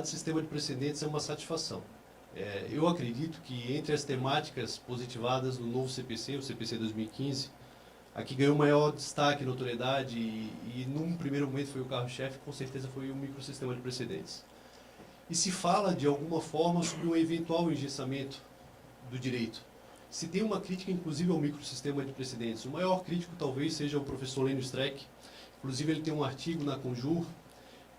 de sistema de precedentes é uma satisfação. Eu acredito que entre as temáticas positivadas no novo CPC, o CPC 2015, a que ganhou maior destaque, notoriedade e num primeiro momento foi o carro-chefe, com certeza foi o microsistema de precedentes. E se fala de alguma forma sobre um eventual engessamento do direito. Se tem uma crítica, inclusive, ao microsistema de precedentes. O maior crítico talvez seja o professor Lênio Streck. Inclusive, ele tem um artigo na Conjur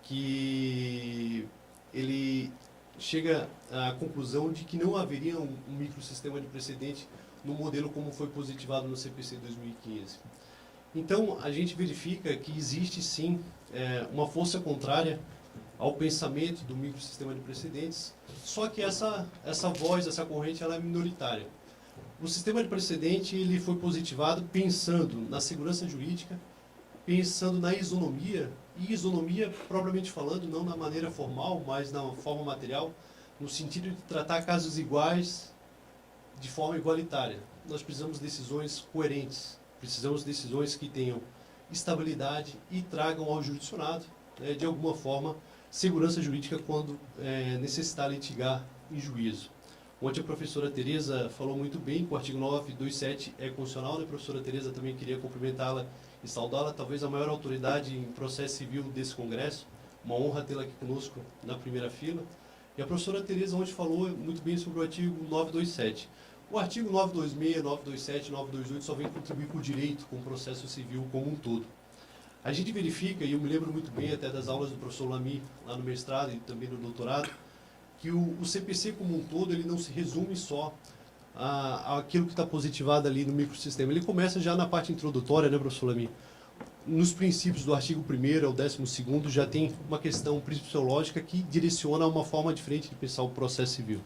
que ele chega à conclusão de que não haveria um microsistema de precedente no modelo como foi positivado no CPC 2015. Então, a gente verifica que existe, sim, uma força contrária ao pensamento do microsistema de precedentes, só que essa voz, essa corrente, ela é minoritária. O sistema de precedente ele foi positivado pensando na segurança jurídica, pensando na isonomia, e isonomia, propriamente falando, não na maneira formal, mas na forma material, no sentido de tratar casos iguais de forma igualitária. Nós precisamos de decisões coerentes, precisamos de decisões que tenham estabilidade e tragam ao jurisdicionado, de alguma forma, segurança jurídica quando necessitar litigar em juízo. Ontem a professora Tereza falou muito bem que o artigo 927 é constitucional, né? A professora Tereza também queria cumprimentá-la e saudá-la, talvez a maior autoridade em processo civil desse congresso, uma honra tê-la aqui conosco na primeira fila. E a professora Tereza ontem falou muito bem sobre o artigo 927. O artigo 926, 927, 928 só vem contribuir com o direito, com o processo civil como um todo. A gente verifica, e eu me lembro muito bem até das aulas do professor Lamy, lá no mestrado e também no doutorado, que o CPC como um todo, ele não se resume só àquilo que está positivado ali no microsistema. Ele começa já na parte introdutória, né, professor Lamy? Nos princípios do artigo 1º ao 12º já tem uma questão principiológica que direciona a uma forma diferente de pensar o processo civil.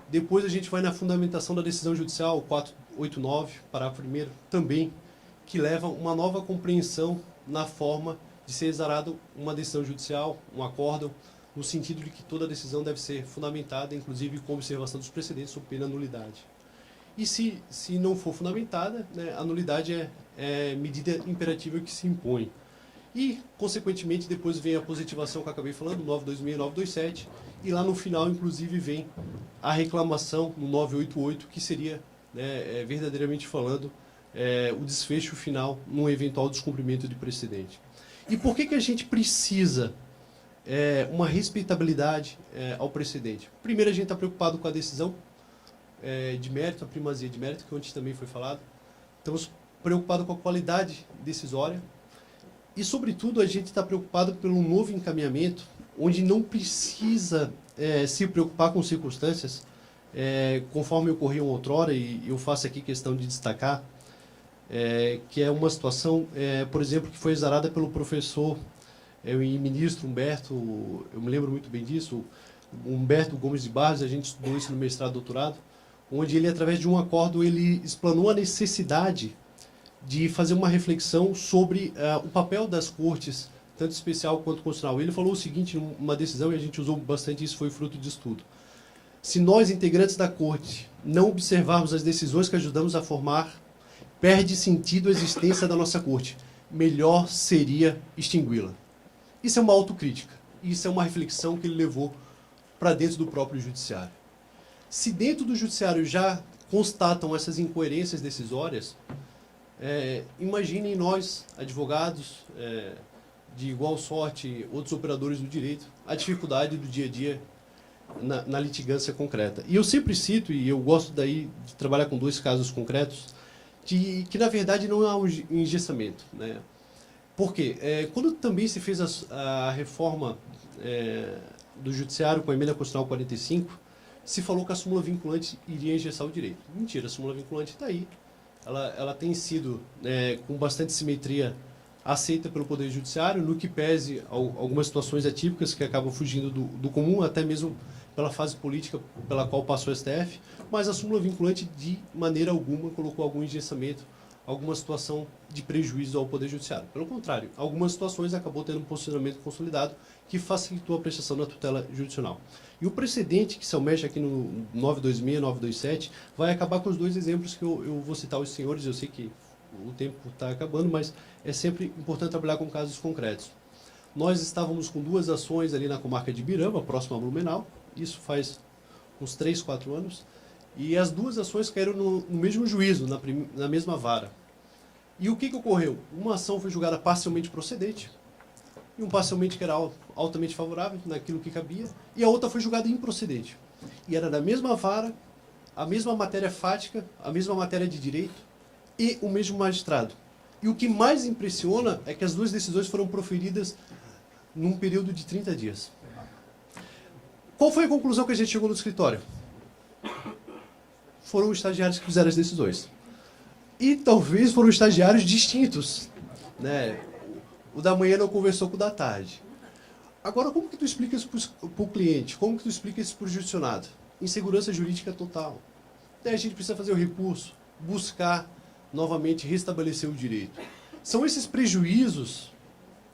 Depois a gente vai na fundamentação da decisão judicial, 489, parágrafo 1º, também, que leva uma nova compreensão na forma de ser exarado uma decisão judicial, um acórdão, no sentido de que toda decisão deve ser fundamentada, inclusive com observação dos precedentes, sob pena de nulidade. E se não for fundamentada, né, a nulidade é medida imperativa que se impõe. E, consequentemente, depois vem a positivação que eu acabei falando, 926 e 927, e lá no final, inclusive, vem a reclamação no 988, que seria, né, verdadeiramente falando, o desfecho final num eventual descumprimento de precedente. E por que a gente precisa uma respeitabilidade ao precedente? Primeiro, a gente está preocupado com a decisão de mérito, a primazia de mérito, que ontem também foi falado. Estamos preocupados com a qualidade decisória. E, sobretudo, a gente está preocupado pelo novo encaminhamento, onde não precisa se preocupar com circunstâncias, conforme ocorriam outrora, e eu faço aqui questão de destacar, que é uma situação, por exemplo, que foi exarada pelo professor e ministro Humberto, eu me lembro muito bem disso, Humberto Gomes de Barros, a gente estudou isso no mestrado e doutorado, onde ele, através de um acordo, ele explanou a necessidade de fazer uma reflexão sobre o papel das cortes, tanto especial quanto constitucional. Ele falou o seguinte, numa decisão, e a gente usou bastante isso, foi fruto de estudo. Se nós, integrantes da corte, não observarmos as decisões que ajudamos a formar, perde sentido a existência da nossa corte. Melhor seria extingui-la. Isso é uma autocrítica. Isso é uma reflexão que ele levou para dentro do próprio judiciário. Se dentro do judiciário já constatam essas incoerências decisórias, imaginem nós, advogados de igual sorte, outros operadores do direito, a dificuldade do dia a dia na litigância concreta. E eu sempre cito, e eu gosto daí de trabalhar com dois casos concretos, que na verdade não há um engessamento, né? Por quê? Quando também se fez a reforma do Judiciário com a emenda constitucional 45, se falou que a súmula vinculante iria engessar o direito. Mentira, a súmula vinculante está aí. Ela tem sido, com bastante simetria, aceita pelo Poder Judiciário, no que pese algumas situações atípicas que acabam fugindo do comum, até mesmo pela fase política pela qual passou o STF, mas a súmula vinculante, de maneira alguma, colocou algum engessamento, alguma situação de prejuízo ao Poder Judiciário. Pelo contrário, algumas situações acabou tendo um posicionamento consolidado que facilitou a prestação da tutela jurisdicional. E o precedente que se almeja aqui no 926, 927, vai acabar com os dois exemplos que eu vou citar aos senhores. Eu sei que o tempo está acabando, mas é sempre importante trabalhar com casos concretos. nós estávamos com 2 ações ali na comarca de Birama, próximo a Blumenau, isso faz uns 3, 4 anos, e as 2 ações caíram no mesmo juízo, na mesma vara. E o que ocorreu? Uma ação foi julgada parcialmente procedente, e um parcialmente que era altamente favorável, naquilo que cabia, e a outra foi julgada improcedente. E era da mesma vara, a mesma matéria fática, a mesma matéria de direito, e o mesmo magistrado. E o que mais impressiona é que as 2 decisões foram proferidas num período de 30 dias. Qual foi a conclusão que a gente chegou no escritório? Foram os estagiários que fizeram as decisões. E talvez foram estagiários distintos, né? O da manhã não conversou com o da tarde. Agora, como que tu explica isso para o cliente? Como que tu explica isso para o judicionado? Insegurança jurídica total. Daí a gente precisa fazer o recurso, buscar novamente restabelecer o direito. São esses prejuízos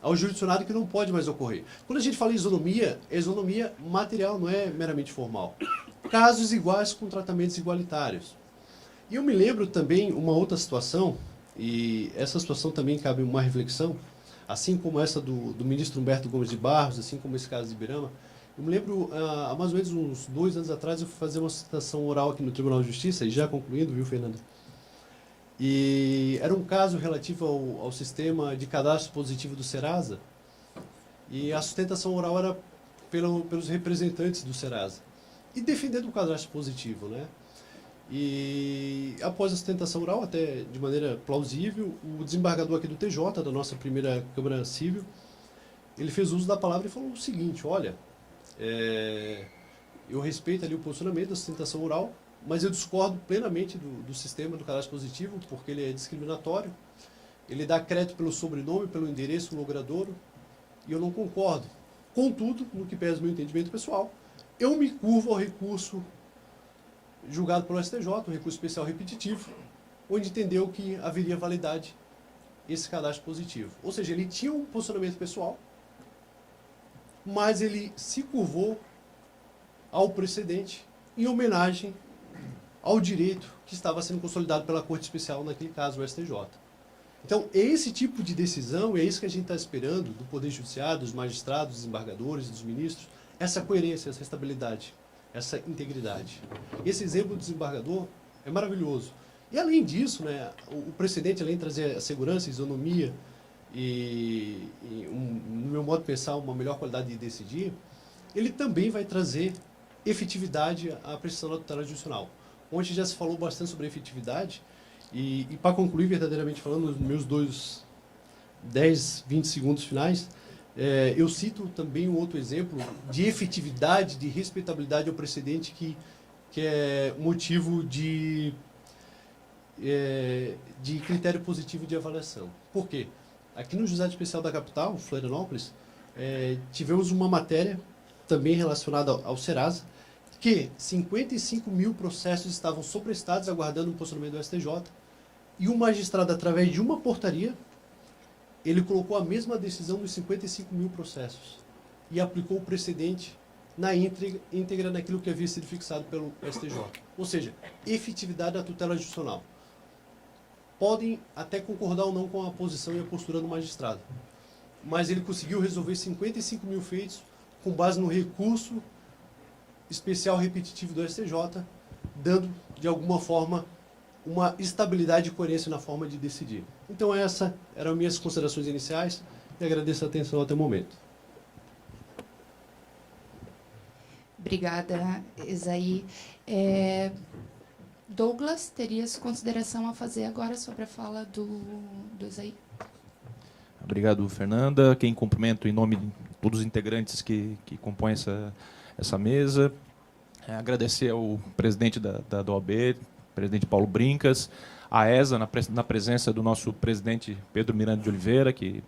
ao judicionado que não pode mais ocorrer. Quando a gente fala em isonomia, é isonomia material, não é meramente formal. Casos iguais com tratamentos igualitários. E eu me lembro também uma outra situação, e essa situação também cabe uma reflexão, assim como essa do ministro Humberto Gomes de Barros, assim como esse caso de Ibirama. Eu me lembro, há mais ou menos uns 2 anos atrás, eu fui fazer uma citação oral aqui no Tribunal de Justiça, e já concluindo, viu, Fernanda? E era um caso relativo ao sistema de cadastro positivo do Serasa, e a sustentação oral era pelos representantes do Serasa, e defendendo o cadastro positivo, né? E após a sustentação oral, até de maneira plausível, o desembargador aqui do TJ, da nossa primeira Câmara Civil, ele fez uso da palavra e falou o seguinte: olha, eu respeito ali o posicionamento da sustentação oral, mas eu discordo plenamente do sistema do cadastro positivo, porque ele é discriminatório, ele dá crédito pelo sobrenome, pelo endereço logradouro, e eu não concordo. Contudo, no que pesa o meu entendimento pessoal, eu me curvo ao recurso julgado pelo STJ, um recurso especial repetitivo, onde entendeu que haveria validade esse cadastro positivo. Ou seja, ele tinha um posicionamento pessoal, mas ele se curvou ao precedente em homenagem ao direito que estava sendo consolidado pela Corte Especial, naquele caso, o STJ. Então, esse tipo de decisão, é isso que a gente está esperando do Poder Judiciário, dos magistrados, dos desembargadores, dos ministros, essa coerência, essa estabilidade, essa integridade. Esse exemplo do desembargador é maravilhoso. E, além disso, né, o precedente, além de trazer a segurança, a isonomia no meu modo de pensar, uma melhor qualidade de decidir, ele também vai trazer efetividade à prestação da tutela judicial. Ontem já se falou bastante sobre efetividade, e para concluir verdadeiramente falando, nos meus 10, 20 segundos finais, eu cito também um outro exemplo de efetividade, de respeitabilidade ao precedente que é motivo de critério positivo de avaliação. Por quê? Aqui no Juizado Especial da Capital, Florianópolis, tivemos uma matéria também relacionada ao Serasa, que 55 mil processos estavam sobrestados, aguardando o posicionamento do STJ, e o magistrado, através de uma portaria, ele colocou a mesma decisão dos 55 mil processos e aplicou o precedente na íntegra naquilo que havia sido fixado pelo STJ. Ou seja, efetividade da tutela judicial. Podem até concordar ou não com a posição e a postura do magistrado, mas ele conseguiu resolver 55 mil feitos com base no recurso especial repetitivo do STJ, dando, de alguma forma, uma estabilidade e coerência na forma de decidir. Então, essas eram minhas considerações iniciais, e agradeço a atenção até o momento. Obrigada, Esaí. Douglas, terias consideração a fazer agora sobre a fala do Esaí? Obrigado, Fernanda. Quem cumprimento em nome de todos os integrantes que compõem essa mesa. Agradecer ao presidente da OAB, presidente Paulo Brincas, a ESA, na presença do nosso presidente Pedro Miranda de Oliveira, que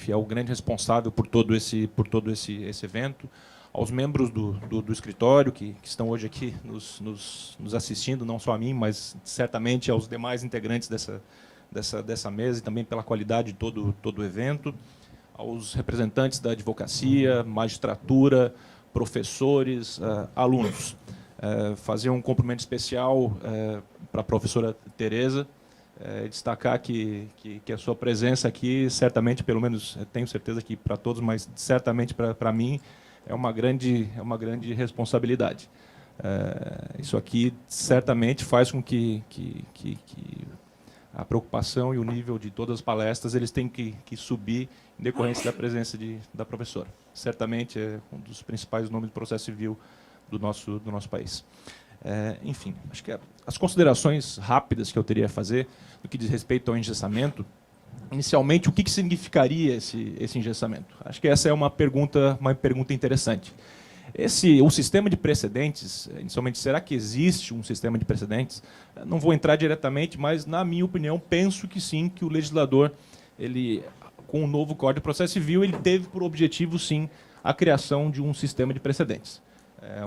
é o grande responsável por todo esse evento, aos membros do escritório que estão hoje aqui nos assistindo, não só a mim, mas certamente aos demais integrantes dessa mesa, e também pela qualidade de todo o evento, aos representantes da advocacia, magistratura, professores, alunos. Fazer um cumprimento especial para a professora Tereza, destacar que a sua presença aqui, certamente, pelo menos tenho certeza que para todos, mas certamente para mim, é uma grande responsabilidade. Isso aqui certamente faz com que a preocupação e o nível de todas as palestras eles têm que subir em decorrência da presença da professora. Certamente é um dos principais nomes do processo civil do nosso país. Enfim, acho que as considerações rápidas que eu teria a fazer no que diz respeito ao engessamento, inicialmente, o que significaria esse engessamento? Acho que essa é uma pergunta interessante. O sistema de precedentes, inicialmente, será que existe um sistema de precedentes? Não vou entrar diretamente, mas, na minha opinião, penso que sim, que o legislador, com o novo Código de Processo Civil, ele teve por objetivo, sim, a criação de um sistema de precedentes.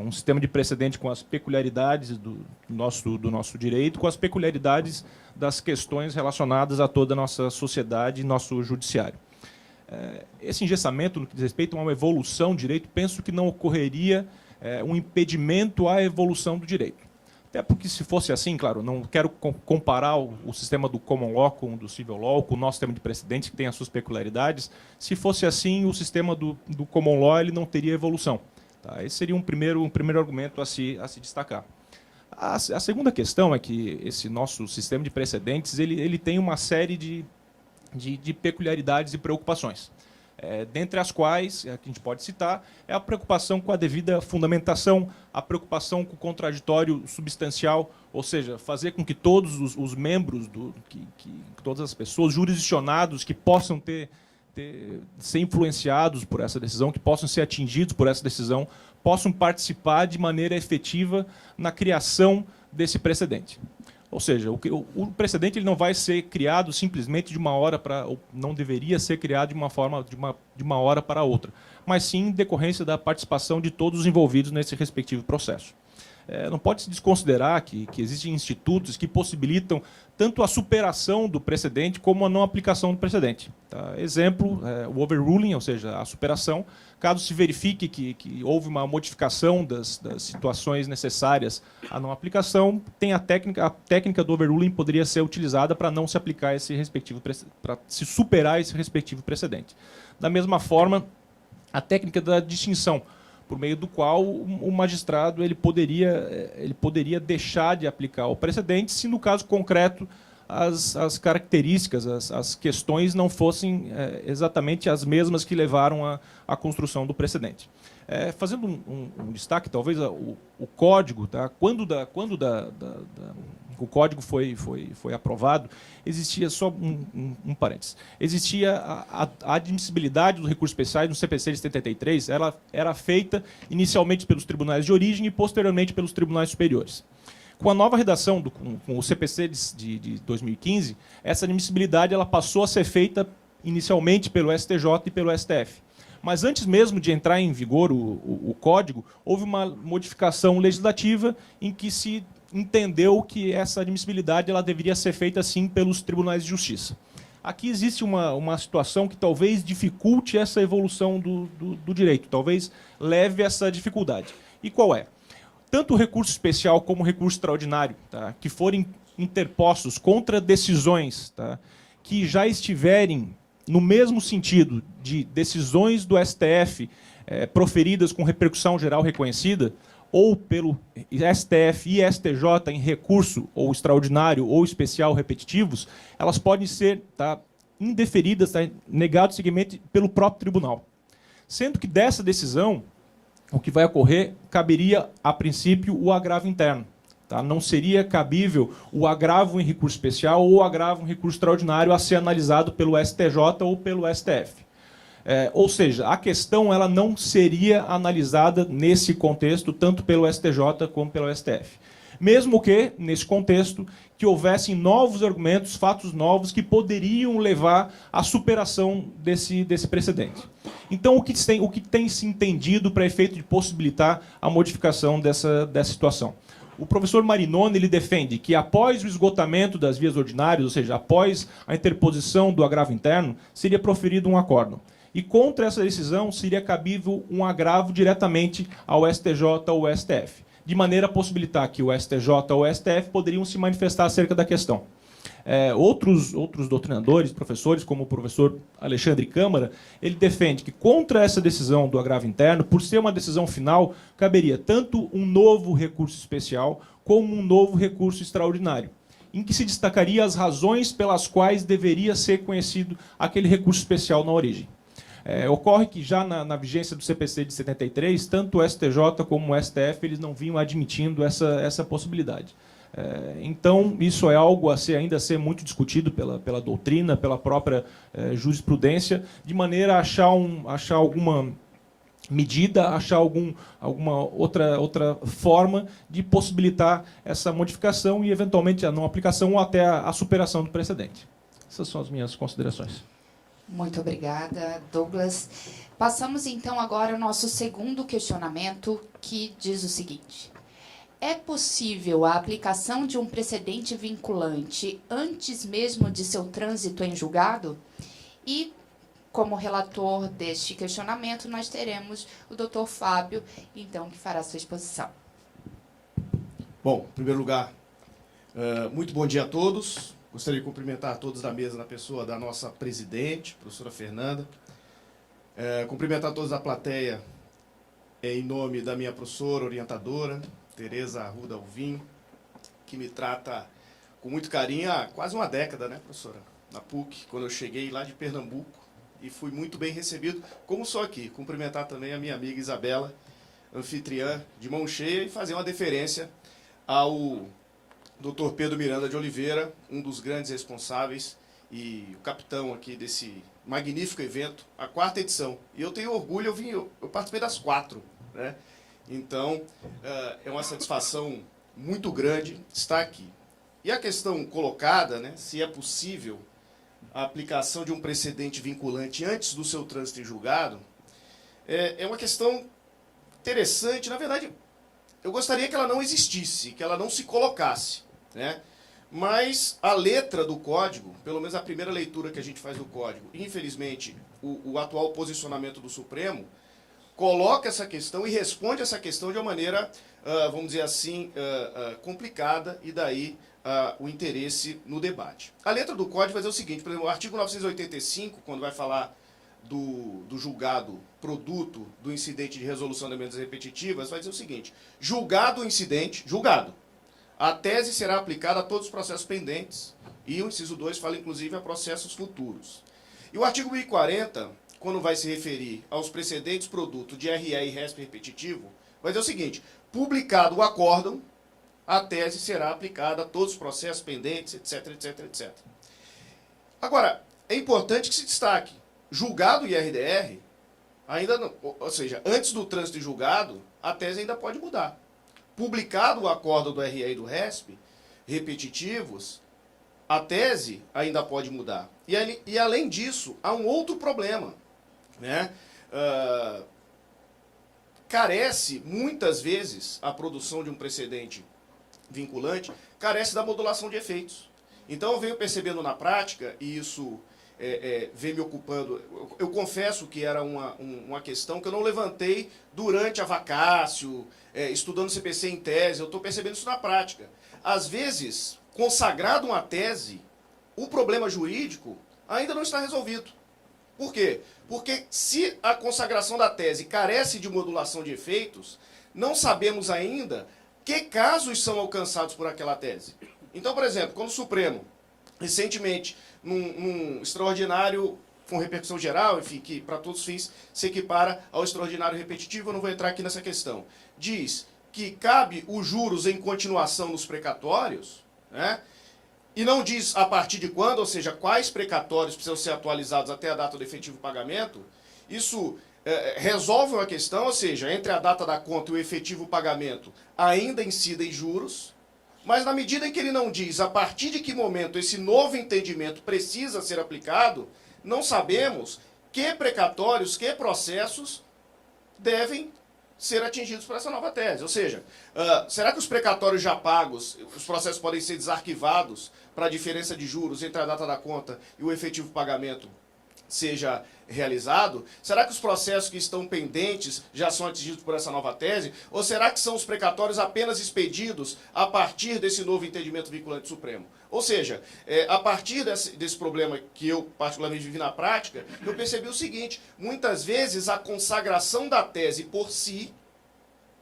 Um sistema de precedente com as peculiaridades do nosso direito, com as peculiaridades das questões relacionadas a toda a nossa sociedade e nosso judiciário. Esse engessamento, no que diz respeito a uma evolução do direito, penso que não ocorreria um impedimento à evolução do direito. Até porque, se fosse assim, claro, não quero comparar o sistema do Common Law com o do Civil Law, com o nosso sistema de precedentes, que tem as suas peculiaridades. Se fosse assim, o sistema do Common Law ele não teria evolução. Tá? Esse seria um primeiro argumento a se destacar. A segunda questão é que esse nosso sistema de precedentes ele tem uma série de peculiaridades e preocupações, dentre as quais, que a gente pode citar, é a preocupação com a devida fundamentação, a preocupação com o contraditório substancial, ou seja, fazer com que todos os membros, todas as pessoas, jurisdicionados que possam ser influenciados por essa decisão, que possam ser atingidos por essa decisão, possam participar de maneira efetiva na criação desse precedente. Ou seja, o precedente ele não vai ser criado simplesmente de uma hora para, ou não deveria ser criado de uma hora para outra, mas sim em decorrência da participação de todos os envolvidos nesse respectivo processo. Não pode se desconsiderar que existem institutos que possibilitam tanto a superação do precedente como a não aplicação do precedente. Tá? Exemplo, o overruling, ou seja, a superação, caso se verifique que houve uma modificação das situações necessárias à não aplicação, tem a técnica do overruling poderia ser utilizada para não se aplicar para se superar esse respectivo precedente. Da mesma forma, a técnica da distinção, por meio do qual o magistrado ele poderia deixar de aplicar o precedente se, no caso concreto, as características, as questões não fossem exatamente as mesmas que levaram à construção do precedente. Fazendo um destaque, talvez, o código, tá? Quando o código foi aprovado, existia só um parênteses. Existia a admissibilidade dos recursos especiais no CPC de 73, ela era feita inicialmente pelos tribunais de origem e posteriormente pelos tribunais superiores. Com a nova redação, com o CPC de 2015, essa admissibilidade ela passou a ser feita inicialmente pelo STJ e pelo STF. Mas antes mesmo de entrar em vigor o código, houve uma modificação legislativa em que se entendeu que essa admissibilidade ela deveria ser feita, sim, pelos tribunais de justiça. Aqui existe uma situação que talvez dificulte essa evolução do direito, talvez leve essa dificuldade. E qual é? Tanto o recurso especial como o recurso extraordinário, tá, que forem interpostos contra decisões, tá, que já estiverem no mesmo sentido de decisões do STF proferidas com repercussão geral reconhecida, ou pelo STF e STJ em recurso ou extraordinário ou especial repetitivos, elas podem ser indeferidas, negado seguimento pelo próprio tribunal. Sendo que dessa decisão, o que vai ocorrer, caberia, a princípio, o agravo interno. Tá? Não seria cabível o agravo em recurso especial ou o agravo em recurso extraordinário a ser analisado pelo STJ ou pelo STF. Ou seja, a questão ela não seria analisada nesse contexto, tanto pelo STJ como pelo STF. Mesmo que, nesse contexto, que houvessem novos argumentos, fatos novos, que poderiam levar à superação desse precedente. Então, o que tem se entendido para efeito de possibilitar a modificação dessa situação? O professor Marinoni ele defende que, após o esgotamento das vias ordinárias, ou seja, após a interposição do agravo interno, seria proferido um acórdão. E contra essa decisão seria cabível um agravo diretamente ao STJ ou ao STF, de maneira a possibilitar que o STJ ou o STF poderiam se manifestar acerca da questão. Outros doutrinadores, professores, como o professor Alexandre Câmara, ele defende que contra essa decisão do agravo interno, por ser uma decisão final, caberia tanto um novo recurso especial como um novo recurso extraordinário, em que se destacaria as razões pelas quais deveria ser conhecido aquele recurso especial na origem. Ocorre que já na vigência do CPC de 73, tanto o STJ como o STF eles não vinham admitindo essa possibilidade. Então, isso é algo ainda a ser muito discutido pela doutrina, pela própria jurisprudência, de maneira a achar alguma medida, achar alguma outra forma de possibilitar essa modificação e, eventualmente, a não aplicação ou até a superação do precedente. Essas são as minhas considerações. Muito obrigada, Douglas. Passamos, então, agora ao nosso segundo questionamento, que diz o seguinte: é possível a aplicação de um precedente vinculante antes mesmo de seu trânsito em julgado? E, como relator deste questionamento, nós teremos o Dr. Fábio, então, que fará sua exposição. Bom, em primeiro lugar, muito bom dia a todos. Gostaria de cumprimentar todos da mesa na pessoa da nossa presidente, professora Fernanda. Cumprimentar todos da plateia em nome da minha professora, orientadora, Tereza Arruda Alvim, que me trata com muito carinho há quase uma década, né, professora? Na PUC, quando eu cheguei lá de Pernambuco, e fui muito bem recebido, como sou aqui. Cumprimentar também a minha amiga Isabela, anfitriã de mão cheia, e fazer uma deferência ao Dr. Pedro Miranda de Oliveira, um dos grandes responsáveis e o capitão aqui desse magnífico evento, a 4ª edição. E eu tenho orgulho, eu participei das 4, né? Então, é uma satisfação muito grande estar aqui. E a questão colocada, né, se é possível a aplicação de um precedente vinculante antes do seu trânsito em julgado, é uma questão interessante. Na verdade, eu gostaria que ela não existisse, que ela não se colocasse, né? Mas a letra do Código, pelo menos a primeira leitura que a gente faz do Código, infelizmente, o atual posicionamento do Supremo, coloca essa questão e responde essa questão de uma maneira, vamos dizer assim, complicada, e daí o interesse no debate. A letra do Código vai dizer o seguinte, por exemplo, o artigo 985, quando vai falar do julgado produto do incidente de resolução de emendas repetitivas, vai dizer o seguinte: julgado o incidente, julgado, a tese será aplicada a todos os processos pendentes, e o inciso 2 fala, inclusive, a processos futuros. E o artigo 1040, quando vai se referir aos precedentes produto de RE e RESP repetitivo, vai dizer o seguinte: publicado o acórdão, a tese será aplicada a todos os processos pendentes, etc, etc, etc. Agora, é importante que se destaque, julgado o IRDR, ainda não, ou seja, antes do trânsito em julgado, a tese ainda pode mudar. Publicado o acórdão do RE e do RESP, repetitivos, a tese ainda pode mudar. E além disso, há um outro problema, né? Carece, muitas vezes, a produção de um precedente vinculante, carece da modulação de efeitos. Então eu venho percebendo na prática, e isso vem me ocupando, eu confesso que era uma questão que eu não levantei durante a vacácio, estudando CPC em tese, eu estou percebendo isso na prática. Às vezes, consagrado uma tese, o problema jurídico ainda não está resolvido. Por quê? Porque se a consagração da tese carece de modulação de efeitos, não sabemos ainda que casos são alcançados por aquela tese. Então, por exemplo, quando o Supremo, recentemente, num extraordinário com repercussão geral, enfim, que para todos os fins se equipara ao extraordinário repetitivo, eu não vou entrar aqui nessa questão, diz que cabe os juros em continuação nos precatórios, né? E não diz a partir de quando, ou seja, quais precatórios precisam ser atualizados até a data do efetivo pagamento, isso resolve uma questão, ou seja, entre a data da conta e o efetivo pagamento ainda incidem juros, mas na medida em que ele não diz a partir de que momento esse novo entendimento precisa ser aplicado, não sabemos que precatórios, que processos devem ser atingidos por essa nova tese. Ou seja, será que os precatórios já pagos, os processos podem ser desarquivados para a diferença de juros entre a data da conta e o efetivo pagamento seja realizado, será que os processos que estão pendentes já são atingidos por essa nova tese? Ou será que são os precatórios apenas expedidos a partir desse novo entendimento vinculante do Supremo? Ou seja, a partir desse problema que eu particularmente vivi na prática, eu percebi o seguinte: muitas vezes a consagração da tese por si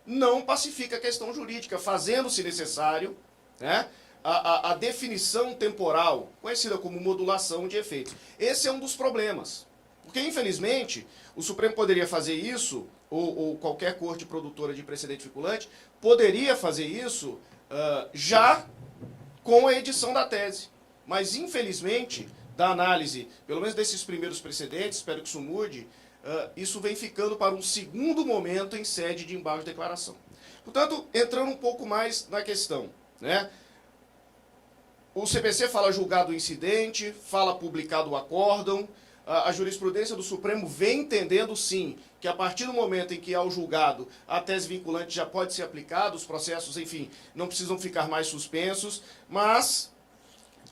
não pacifica a questão jurídica, fazendo-se necessário, né, a definição temporal, conhecida como modulação de efeitos. Esse é um dos problemas. Porque, infelizmente, o Supremo poderia fazer isso, ou qualquer corte produtora de precedente vinculante, poderia fazer isso já com a edição da tese. Mas, infelizmente, da análise, pelo menos desses primeiros precedentes, espero que isso mude, isso vem ficando para um segundo momento em sede de embargo de declaração. Portanto, entrando um pouco mais na questão, né? O CPC fala julgado o incidente, fala publicado o acórdão. A jurisprudência do Supremo vem entendendo, sim, que a partir do momento em que há o julgado, a tese vinculante já pode ser aplicada, os processos, enfim, não precisam ficar mais suspensos, mas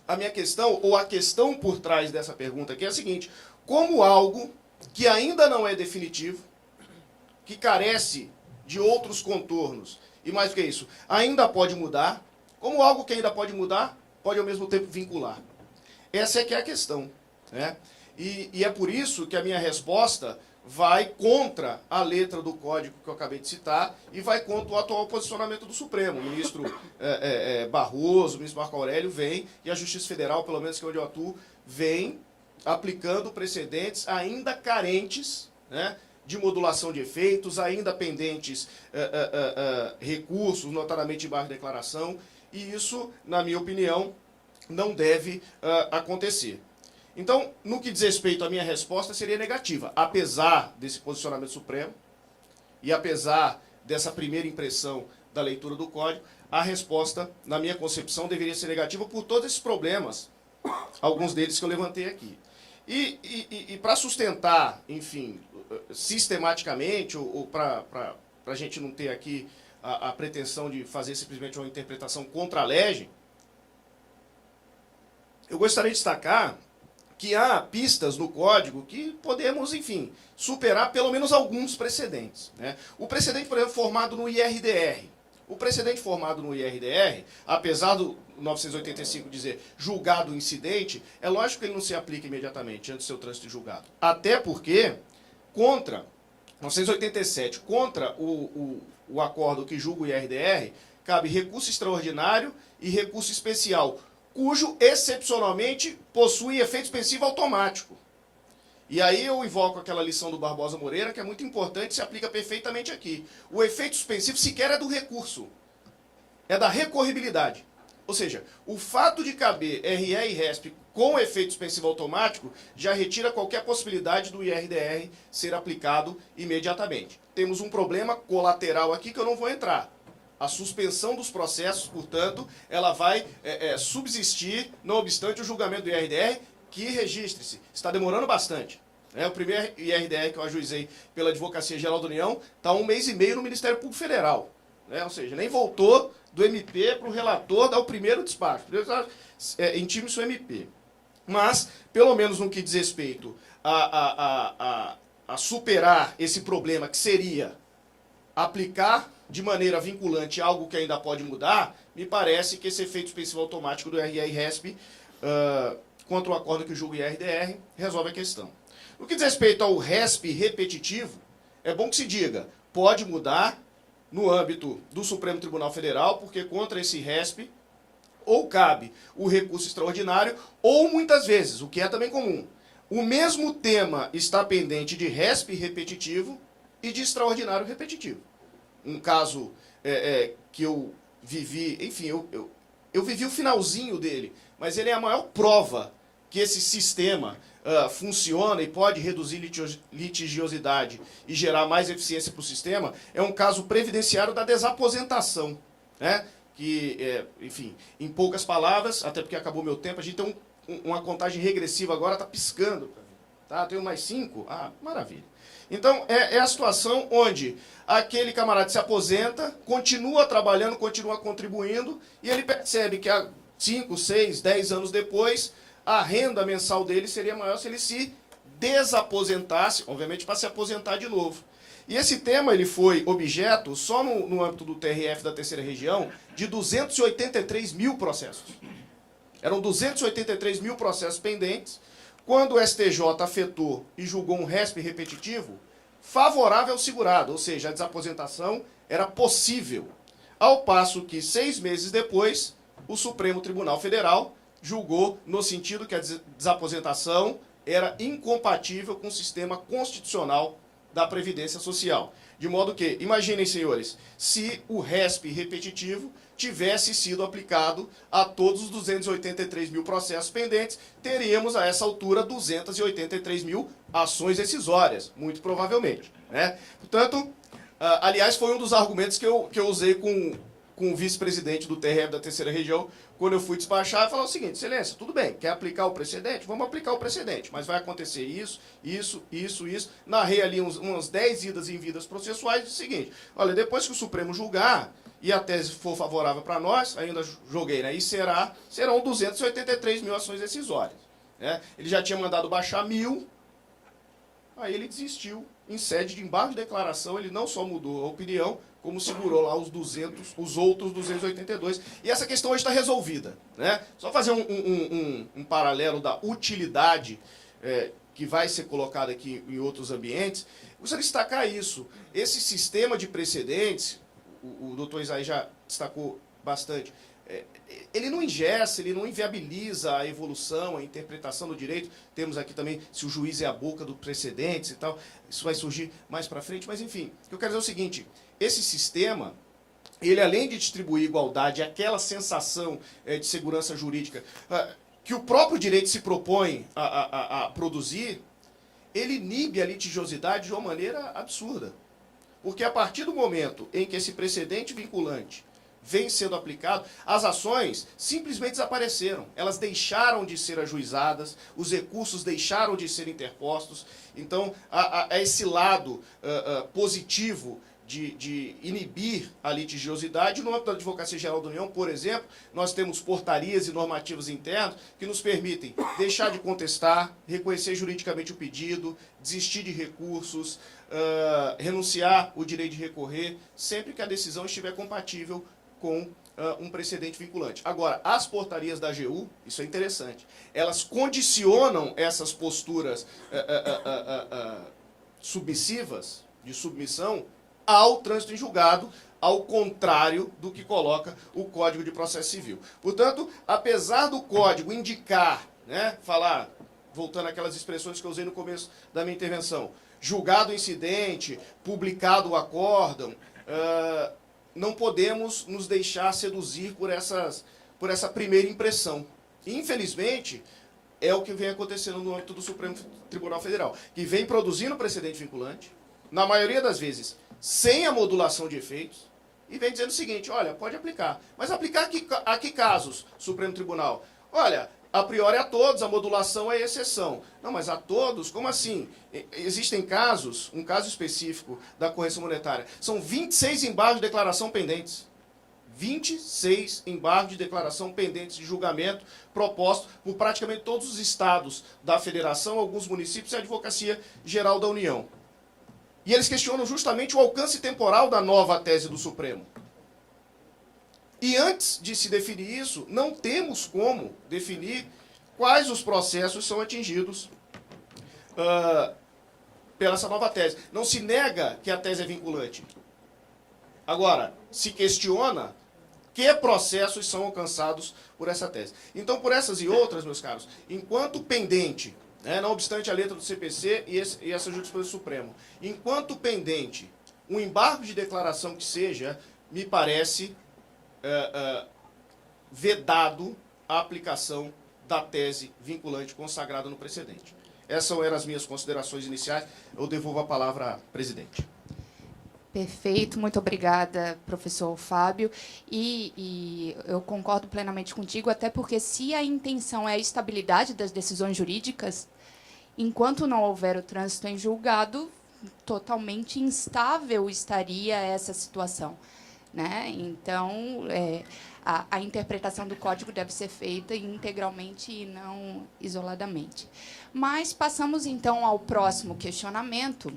a minha questão, ou a questão por trás dessa pergunta aqui é a seguinte: como algo que ainda não é definitivo, que carece de outros contornos, e mais do que isso, ainda pode mudar, como algo que ainda pode mudar, pode ao mesmo tempo vincular? Essa é que é a questão, né? E é por isso que a minha resposta vai contra a letra do código que eu acabei de citar e vai contra o atual posicionamento do Supremo. O ministro Barroso, o ministro Marco Aurélio vem, e a Justiça Federal, pelo menos que é onde eu atuo, vem aplicando precedentes ainda carentes, né, de modulação de efeitos, ainda pendentes recursos, notadamente embargo de declaração, e isso, na minha opinião, não deve acontecer. Então, no que diz respeito à minha resposta, seria negativa. Apesar desse posicionamento supremo e apesar dessa primeira impressão da leitura do código, a resposta, na minha concepção, deveria ser negativa por todos esses problemas, alguns deles que eu levantei aqui. E para sustentar, enfim, sistematicamente, ou para a gente não ter aqui a pretensão de fazer simplesmente uma interpretação contra a lege, eu gostaria de destacar que há pistas no código que podemos, enfim, superar pelo menos alguns precedentes, né? O precedente, por exemplo, formado no IRDR. O precedente formado no IRDR, apesar do 985 dizer julgado o incidente, é lógico que ele não se aplica imediatamente antes do seu trânsito de julgado. Até porque, contra 987, contra o acordo que julga o IRDR, cabe recurso extraordinário e recurso especial, cujo, excepcionalmente, possui efeito suspensivo automático. E aí eu invoco aquela lição do Barbosa Moreira, que é muito importante e se aplica perfeitamente aqui. O efeito suspensivo sequer é do recurso, é da recorribilidade. Ou seja, o fato de caber RE e RESP com efeito suspensivo automático já retira qualquer possibilidade do IRDR ser aplicado imediatamente. Temos um problema colateral aqui que eu não vou entrar. A suspensão dos processos, portanto, ela vai subsistir, não obstante o julgamento do IRDR, que, registre-se, está demorando bastante. O primeiro IRDR que eu ajuizei pela Advocacia Geral da União está há 1 mês e meio no Ministério Público Federal. Ou seja, nem voltou do MP para o relator dar o primeiro despacho. Intime-se o MP. Mas, pelo menos no que diz respeito a superar esse problema, que seria aplicar de maneira vinculante algo que ainda pode mudar, me parece que esse efeito suspensivo automático do RE e RESP, contra o acordo que julga o IRDR, resolve a questão. No que diz respeito ao RESP repetitivo, é bom que se diga, pode mudar no âmbito do Supremo Tribunal Federal, porque contra esse RESP, ou cabe o recurso extraordinário, ou muitas vezes, o que é também comum, o mesmo tema está pendente de RESP repetitivo e de extraordinário repetitivo. Um caso que eu vivi, enfim, eu vivi o finalzinho dele, mas ele é a maior prova que esse sistema funciona e pode reduzir litigiosidade e gerar mais eficiência para o sistema, é um caso previdenciário da desaposentação, né? Que, enfim, em poucas palavras, até porque acabou meu tempo, a gente tem uma contagem regressiva agora, está piscando. Tá? Tenho mais 5? Ah, maravilha. Então, é a situação onde aquele camarada se aposenta, continua trabalhando, continua contribuindo, e ele percebe que há 5, 6, 10 anos depois, a renda mensal dele seria maior se ele se desaposentasse, obviamente para se aposentar de novo. E esse tema ele foi objeto, só no âmbito do TRF da terceira região, de 283 mil processos. Eram 283 mil processos pendentes, quando o STJ afetou e julgou um RESP repetitivo favorável ao segurado, ou seja, a desaposentação era possível. Ao passo que, 6 meses depois, o Supremo Tribunal Federal julgou no sentido que a desaposentação era incompatível com o sistema constitucional da Previdência Social. De modo que, imaginem, senhores, se o RESP repetitivo tivesse sido aplicado a todos os 283 mil processos pendentes, teríamos, a essa altura, 283 mil ações decisórias, muito provavelmente, né? Portanto, aliás, foi um dos argumentos que eu usei com o vice-presidente do TRF da terceira região, quando eu fui despachar, e falar o seguinte: excelência, tudo bem, quer aplicar o precedente? Vamos aplicar o precedente, mas vai acontecer isso. Narrei ali umas 10 idas e vindas processuais, e disse o seguinte: olha, depois que o Supremo julgar, e a tese for favorável para nós, ainda joguei, né? E serão 283 mil ações decisórias, né? Ele já tinha mandado baixar 1.000, aí ele desistiu. Em sede de embargo de declaração, ele não só mudou a opinião, como segurou lá os outros 282. E essa questão hoje está resolvida, né? Só fazer um paralelo da utilidade que vai ser colocada aqui em outros ambientes. Gostaria de destacar isso. Esse sistema de precedentes, o doutor Isaí já destacou bastante, ele não engessa, ele não inviabiliza a evolução, a interpretação do direito. Temos aqui também se o juiz é a boca do precedentes e tal. Isso vai surgir mais para frente. Mas, enfim, o que eu quero dizer é o seguinte: esse sistema, ele além de distribuir igualdade, aquela sensação de segurança jurídica que o próprio direito se propõe a produzir, ele inibe a litigiosidade de uma maneira absurda. Porque a partir do momento em que esse precedente vinculante vem sendo aplicado, as ações simplesmente desapareceram. Elas deixaram de ser ajuizadas, os recursos deixaram de ser interpostos. Então, há esse lado positivo de inibir a litigiosidade. No âmbito da Advocacia Geral da União, por exemplo, nós temos portarias e normativas internas que nos permitem deixar de contestar, reconhecer juridicamente o pedido, desistir de recursos, renunciar o direito de recorrer, sempre que a decisão estiver compatível com um precedente vinculante. Agora, as portarias da AGU, isso é interessante, elas condicionam essas posturas submissivas, de submissão, ao trânsito em julgado, ao contrário do que coloca o Código de Processo Civil. Portanto, apesar do Código indicar, né, falar, voltando àquelas expressões que eu usei no começo da minha intervenção, julgado o incidente, publicado o acórdão, não podemos nos deixar seduzir por essa primeira impressão. Infelizmente, é o que vem acontecendo no âmbito do Supremo Tribunal Federal, que vem produzindo precedente vinculante, na maioria das vezes, sem a modulação de efeitos, e vem dizendo o seguinte: olha, pode aplicar. Mas aplicar a que casos, Supremo Tribunal? Olha, a priori a todos, a modulação é exceção. Não, mas a todos? Como assim? Existem casos, um caso específico da correção monetária, são 26 embargos de declaração pendentes. 26 embargos de declaração pendentes de julgamento propostos por praticamente todos os estados da federação, alguns municípios e a Advocacia Geral da União. E eles questionam justamente o alcance temporal da nova tese do Supremo. E antes de se definir isso, não temos como definir quais os processos são atingidos pela essa nova tese. Não se nega que a tese é vinculante. Agora, se questiona que processos são alcançados por essa tese. Então, por essas e outras, meus caros, enquanto pendente, não obstante a letra do CPC e essa jurisprudência do Supremo, enquanto pendente um embargo de declaração que seja, me parece vedado a aplicação da tese vinculante consagrada no precedente. Essas eram as minhas considerações iniciais. Eu devolvo a palavra à presidente. Perfeito, muito obrigada, professor Fábio. E eu concordo plenamente contigo, até porque se a intenção é a estabilidade das decisões jurídicas, enquanto não houver o trânsito em julgado, totalmente instável estaria essa situação, né? Então, a interpretação do código deve ser feita integralmente e não isoladamente. Mas passamos, então, ao próximo questionamento,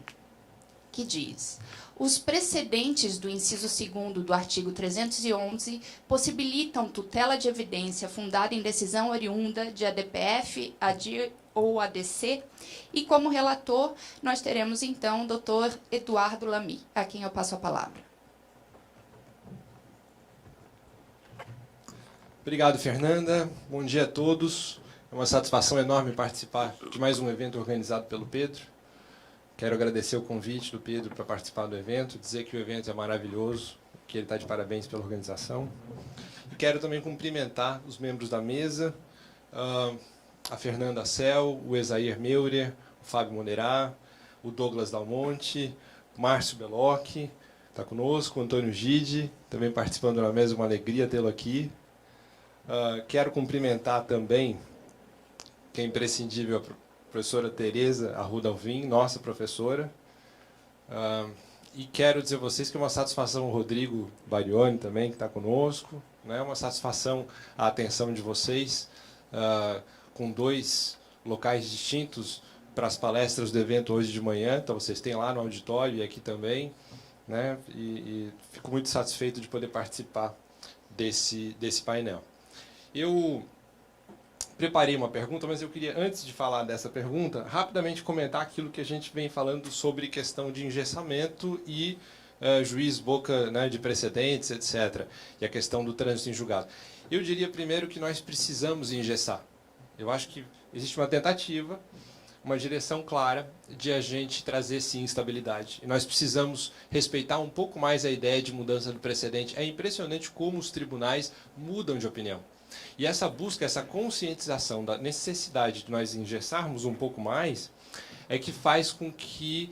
que diz: os precedentes do inciso 2º do artigo 311 possibilitam tutela de evidência fundada em decisão oriunda de ADPF, ADIR ou ADC, e como relator nós teremos então o Dr. Eduardo Lamy, a quem eu passo a palavra. Obrigado, Fernanda. Bom dia a todos. É uma satisfação enorme participar de mais um evento organizado pelo Pedro. Quero agradecer o convite do Pedro para participar do evento, dizer que o evento é maravilhoso, que ele está de parabéns pela organização. E quero também cumprimentar os membros da mesa, a Fernanda Cel, o Esair Meurer, o Fábio Monerá, o Douglas Dalmonte, o Márcio Belocchi, está conosco, o Antônio Gide, também participando da mesa, uma alegria tê-lo aqui. Quero cumprimentar também, que é imprescindível, a professora Tereza Arruda Alvim, nossa professora. E quero dizer a vocês que é uma satisfação o Rodrigo Barioni também, que está conosco. É uma satisfação a atenção de vocês, com 2 locais distintos para as palestras do evento hoje de manhã. Então, vocês têm lá no auditório e aqui também. Né? E fico muito satisfeito de poder participar desse painel. Eu preparei uma pergunta, mas eu queria, antes de falar dessa pergunta, rapidamente comentar aquilo que a gente vem falando sobre questão de engessamento e juiz boca, né, de precedentes, etc. E a questão do trânsito em julgado. Eu diria primeiro que nós precisamos engessar. Eu acho que existe uma tentativa, uma direção clara de a gente trazer, sim, estabilidade. E nós precisamos respeitar um pouco mais a ideia de mudança do precedente. É impressionante como os tribunais mudam de opinião. E essa busca, essa conscientização da necessidade de nós engessarmos um pouco mais, é que faz com que,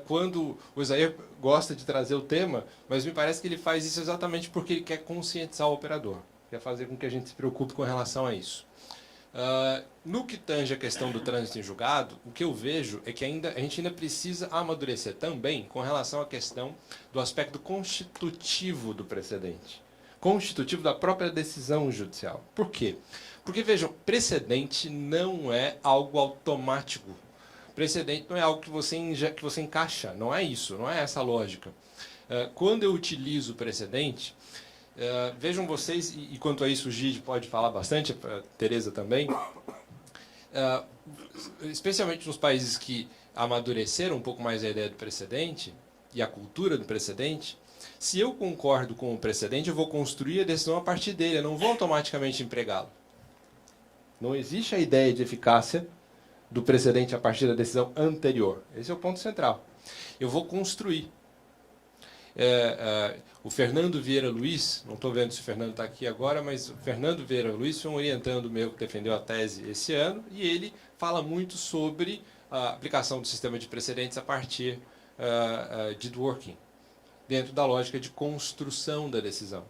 quando o Isaías gosta de trazer o tema, mas me parece que ele faz isso exatamente porque ele quer conscientizar o operador, quer fazer com que a gente se preocupe com relação a isso. No que tange a questão do trânsito em julgado, o que eu vejo é que a gente ainda precisa amadurecer também com relação à questão do aspecto constitutivo do precedente. Constitutivo da própria decisão judicial. Por quê? Porque, vejam, precedente não é algo automático. Precedente não é algo que você encaixa. Não é isso, não é essa a lógica. Quando eu utilizo precedente, vejam vocês, e quanto a isso o Gide pode falar bastante, a Tereza também, especialmente nos países que amadureceram um pouco mais a ideia do precedente e a cultura do precedente, se eu concordo com o precedente, eu vou construir a decisão a partir dele, eu não vou automaticamente empregá-lo. Não existe a ideia de eficácia do precedente a partir da decisão anterior. Esse é o ponto central. Eu vou construir. O Fernando Vieira Luiz, não estou vendo se o Fernando está aqui agora, mas o Fernando Vieira Luiz foi um orientando meu que defendeu a tese esse ano, e ele fala muito sobre a aplicação do sistema de precedentes a partir de Dworkin, dentro da lógica de construção da decisão.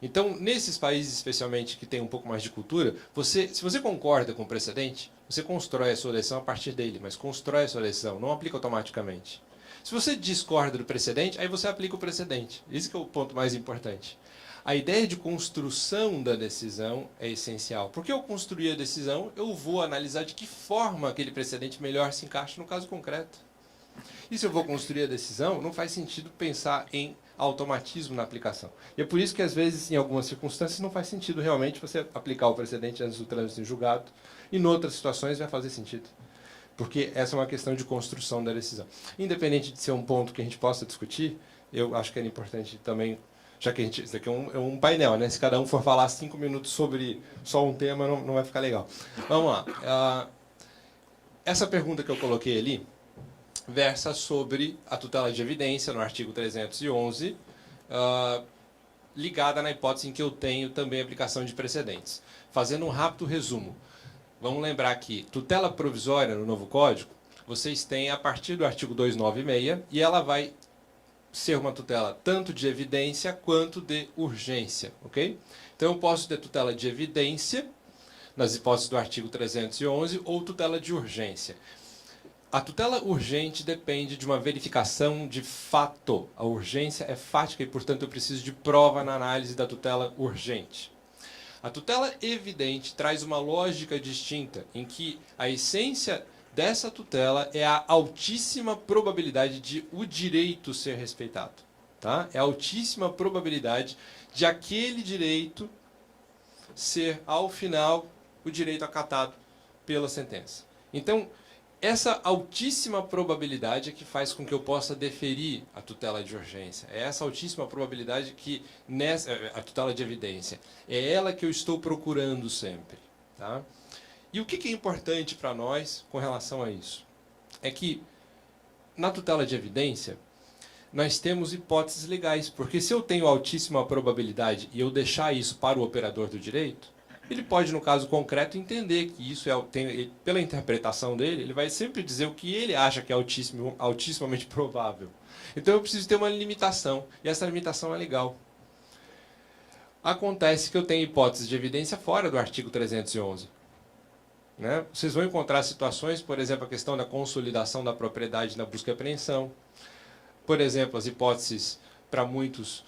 Então, nesses países, especialmente, que tem um pouco mais de cultura, se você concorda com o precedente, você constrói a sua decisão a partir dele, mas constrói a sua decisão, não aplica automaticamente. Se você discorda do precedente, aí você aplica o precedente. Esse que é o ponto mais importante. A ideia de construção da decisão é essencial. Porque ao construir a decisão, eu vou analisar de que forma aquele precedente melhor se encaixa no caso concreto. E se eu vou construir a decisão, não faz sentido pensar em automatismo na aplicação. E é por isso que, às vezes, em algumas circunstâncias, não faz sentido realmente você aplicar o precedente antes do trânsito em julgado. E, em outras situações, vai fazer sentido. Porque essa é uma questão de construção da decisão. Independente de ser um ponto que a gente possa discutir, eu acho que era importante também, já que isso aqui é um painel, né? Se cada um for falar 5 minutos sobre só um tema, não vai ficar legal. Vamos lá. Essa pergunta que eu coloquei ali versa sobre a tutela de evidência no artigo 311, ligada na hipótese em que eu tenho também aplicação de precedentes. Fazendo um rápido resumo, vamos lembrar que tutela provisória no novo Código, vocês têm a partir do artigo 296, e ela vai ser uma tutela tanto de evidência quanto de urgência. Okay? Então, eu posso ter tutela de evidência, nas hipóteses do artigo 311, ou tutela de urgência. A tutela urgente depende de uma verificação de fato. A urgência é fática e, portanto, eu preciso de prova na análise da tutela urgente. A tutela evidente traz uma lógica distinta, em que a essência dessa tutela é a altíssima probabilidade de o direito ser respeitado. Tá? É a altíssima probabilidade de aquele direito ser, ao final, o direito acatado pela sentença. Então, essa altíssima probabilidade é que faz com que eu possa deferir a tutela de urgência. É essa altíssima probabilidade que, a tutela de evidência, é ela que eu estou procurando sempre. Tá? E o que é importante para nós com relação a isso? É que, na tutela de evidência, nós temos hipóteses legais, porque se eu tenho altíssima probabilidade e eu deixar isso para o operador do direito, ele pode, no caso concreto, entender que isso pela interpretação dele, ele vai sempre dizer o que ele acha que é altissimamente provável. Então eu preciso ter uma limitação, e essa limitação é legal. Acontece que eu tenho hipóteses de evidência fora do artigo 311. Né? Vocês vão encontrar situações, por exemplo, a questão da consolidação da propriedade na busca e apreensão, por exemplo, as hipóteses, para muitos,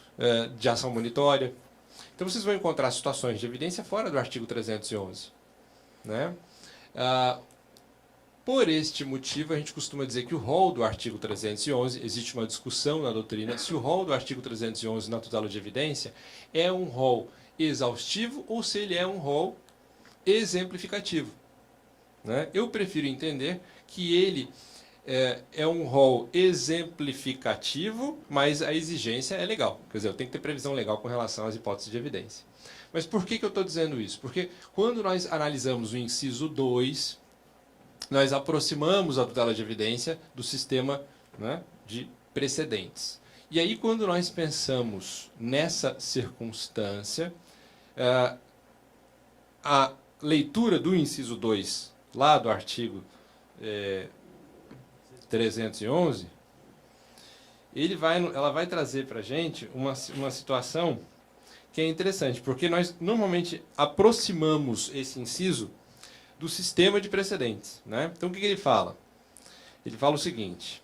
de ação monitória. Então, vocês vão encontrar situações de evidência fora do artigo 311. Né? Por este motivo, a gente costuma dizer que o rol do artigo 311, existe uma discussão na doutrina, se o rol do artigo 311 na tutela de evidência é um rol exaustivo ou se ele é um rol exemplificativo. Né? Eu prefiro entender que ele é um rol exemplificativo, mas a exigência é legal. Quer dizer, eu tenho que ter previsão legal com relação às hipóteses de evidência. Mas por que eu estou dizendo isso? Porque quando nós analisamos o inciso 2, nós aproximamos a tutela de evidência do sistema, né, de precedentes. E aí, quando nós pensamos nessa circunstância, a leitura do inciso 2, lá do artigo 311, ela vai trazer para a gente uma situação que é interessante, porque nós normalmente aproximamos esse inciso do sistema de precedentes. Né? Então, o que ele fala? Ele fala o seguinte: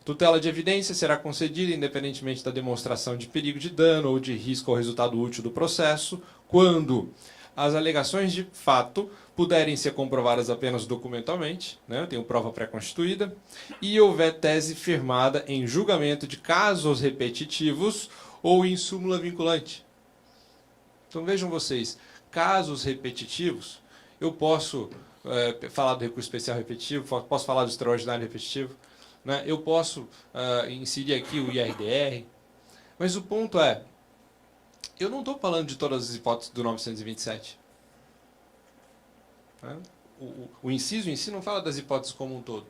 tutela de evidência será concedida independentemente da demonstração de perigo de dano ou de risco ao resultado útil do processo, quando as alegações de fato puderem ser comprovadas apenas documentalmente, né, eu tenho prova pré-constituída, e houver tese firmada em julgamento de casos repetitivos ou em súmula vinculante. Então vejam vocês, casos repetitivos, eu posso falar do recurso especial repetitivo, posso falar do extraordinário repetitivo, né, eu posso inserir aqui o IRDR, mas o ponto é, eu não estou falando de todas as hipóteses do 927. Né? O inciso em si não fala das hipóteses como um todo.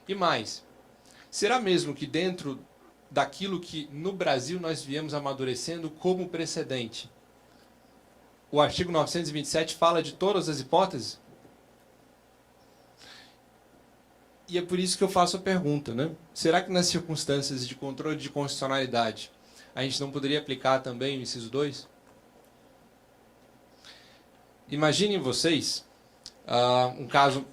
E mais, será mesmo que dentro daquilo que no Brasil nós viemos amadurecendo como precedente, o artigo 927 fala de todas as hipóteses? E é por isso que eu faço a pergunta, né? Será que nas circunstâncias de controle de constitucionalidade a gente não poderia aplicar também o inciso 2? Imaginem vocês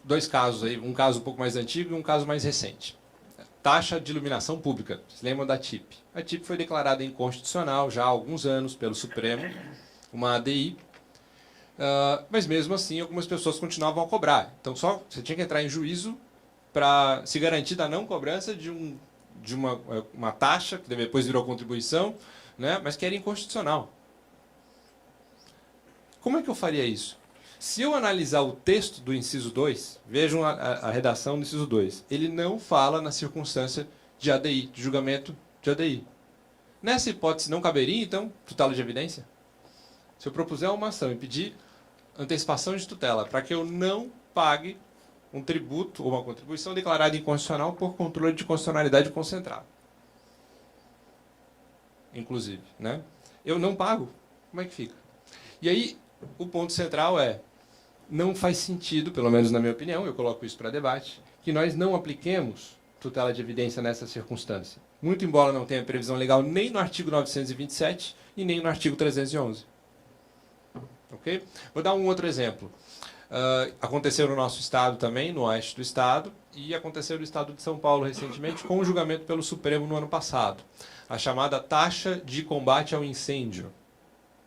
dois casos aí, um caso um pouco mais antigo e um caso mais recente. Taxa de iluminação pública. Vocês lembram da TIP? A TIP foi declarada inconstitucional já há alguns anos pelo Supremo, uma ADI, mas mesmo assim algumas pessoas continuavam a cobrar. Então você tinha que entrar em juízo para se garantir da não cobrança de uma taxa, que depois virou contribuição, né, mas que era inconstitucional. Como é que eu faria isso? Se eu analisar o texto do inciso 2, vejam a redação do inciso 2, ele não fala na circunstância de ADI, de julgamento de ADI. Nessa hipótese não caberia, então, tutela de evidência? Se eu propuser uma ação e pedir antecipação de tutela para que eu não pague um tributo ou uma contribuição declarada inconstitucional por controle de constitucionalidade concentrado. Inclusive, né? Eu não pago, como é que fica? E aí, o ponto central é, não faz sentido, pelo menos na minha opinião, eu coloco isso para debate, que nós não apliquemos tutela de evidência nessa circunstância. Muito embora não tenha previsão legal nem no artigo 927 e nem no artigo 311. Ok? Vou dar um outro exemplo. Aconteceu no nosso estado também, no oeste do estado, e aconteceu no estado de São Paulo recentemente, com o julgamento pelo Supremo no ano passado. A chamada taxa de combate ao incêndio.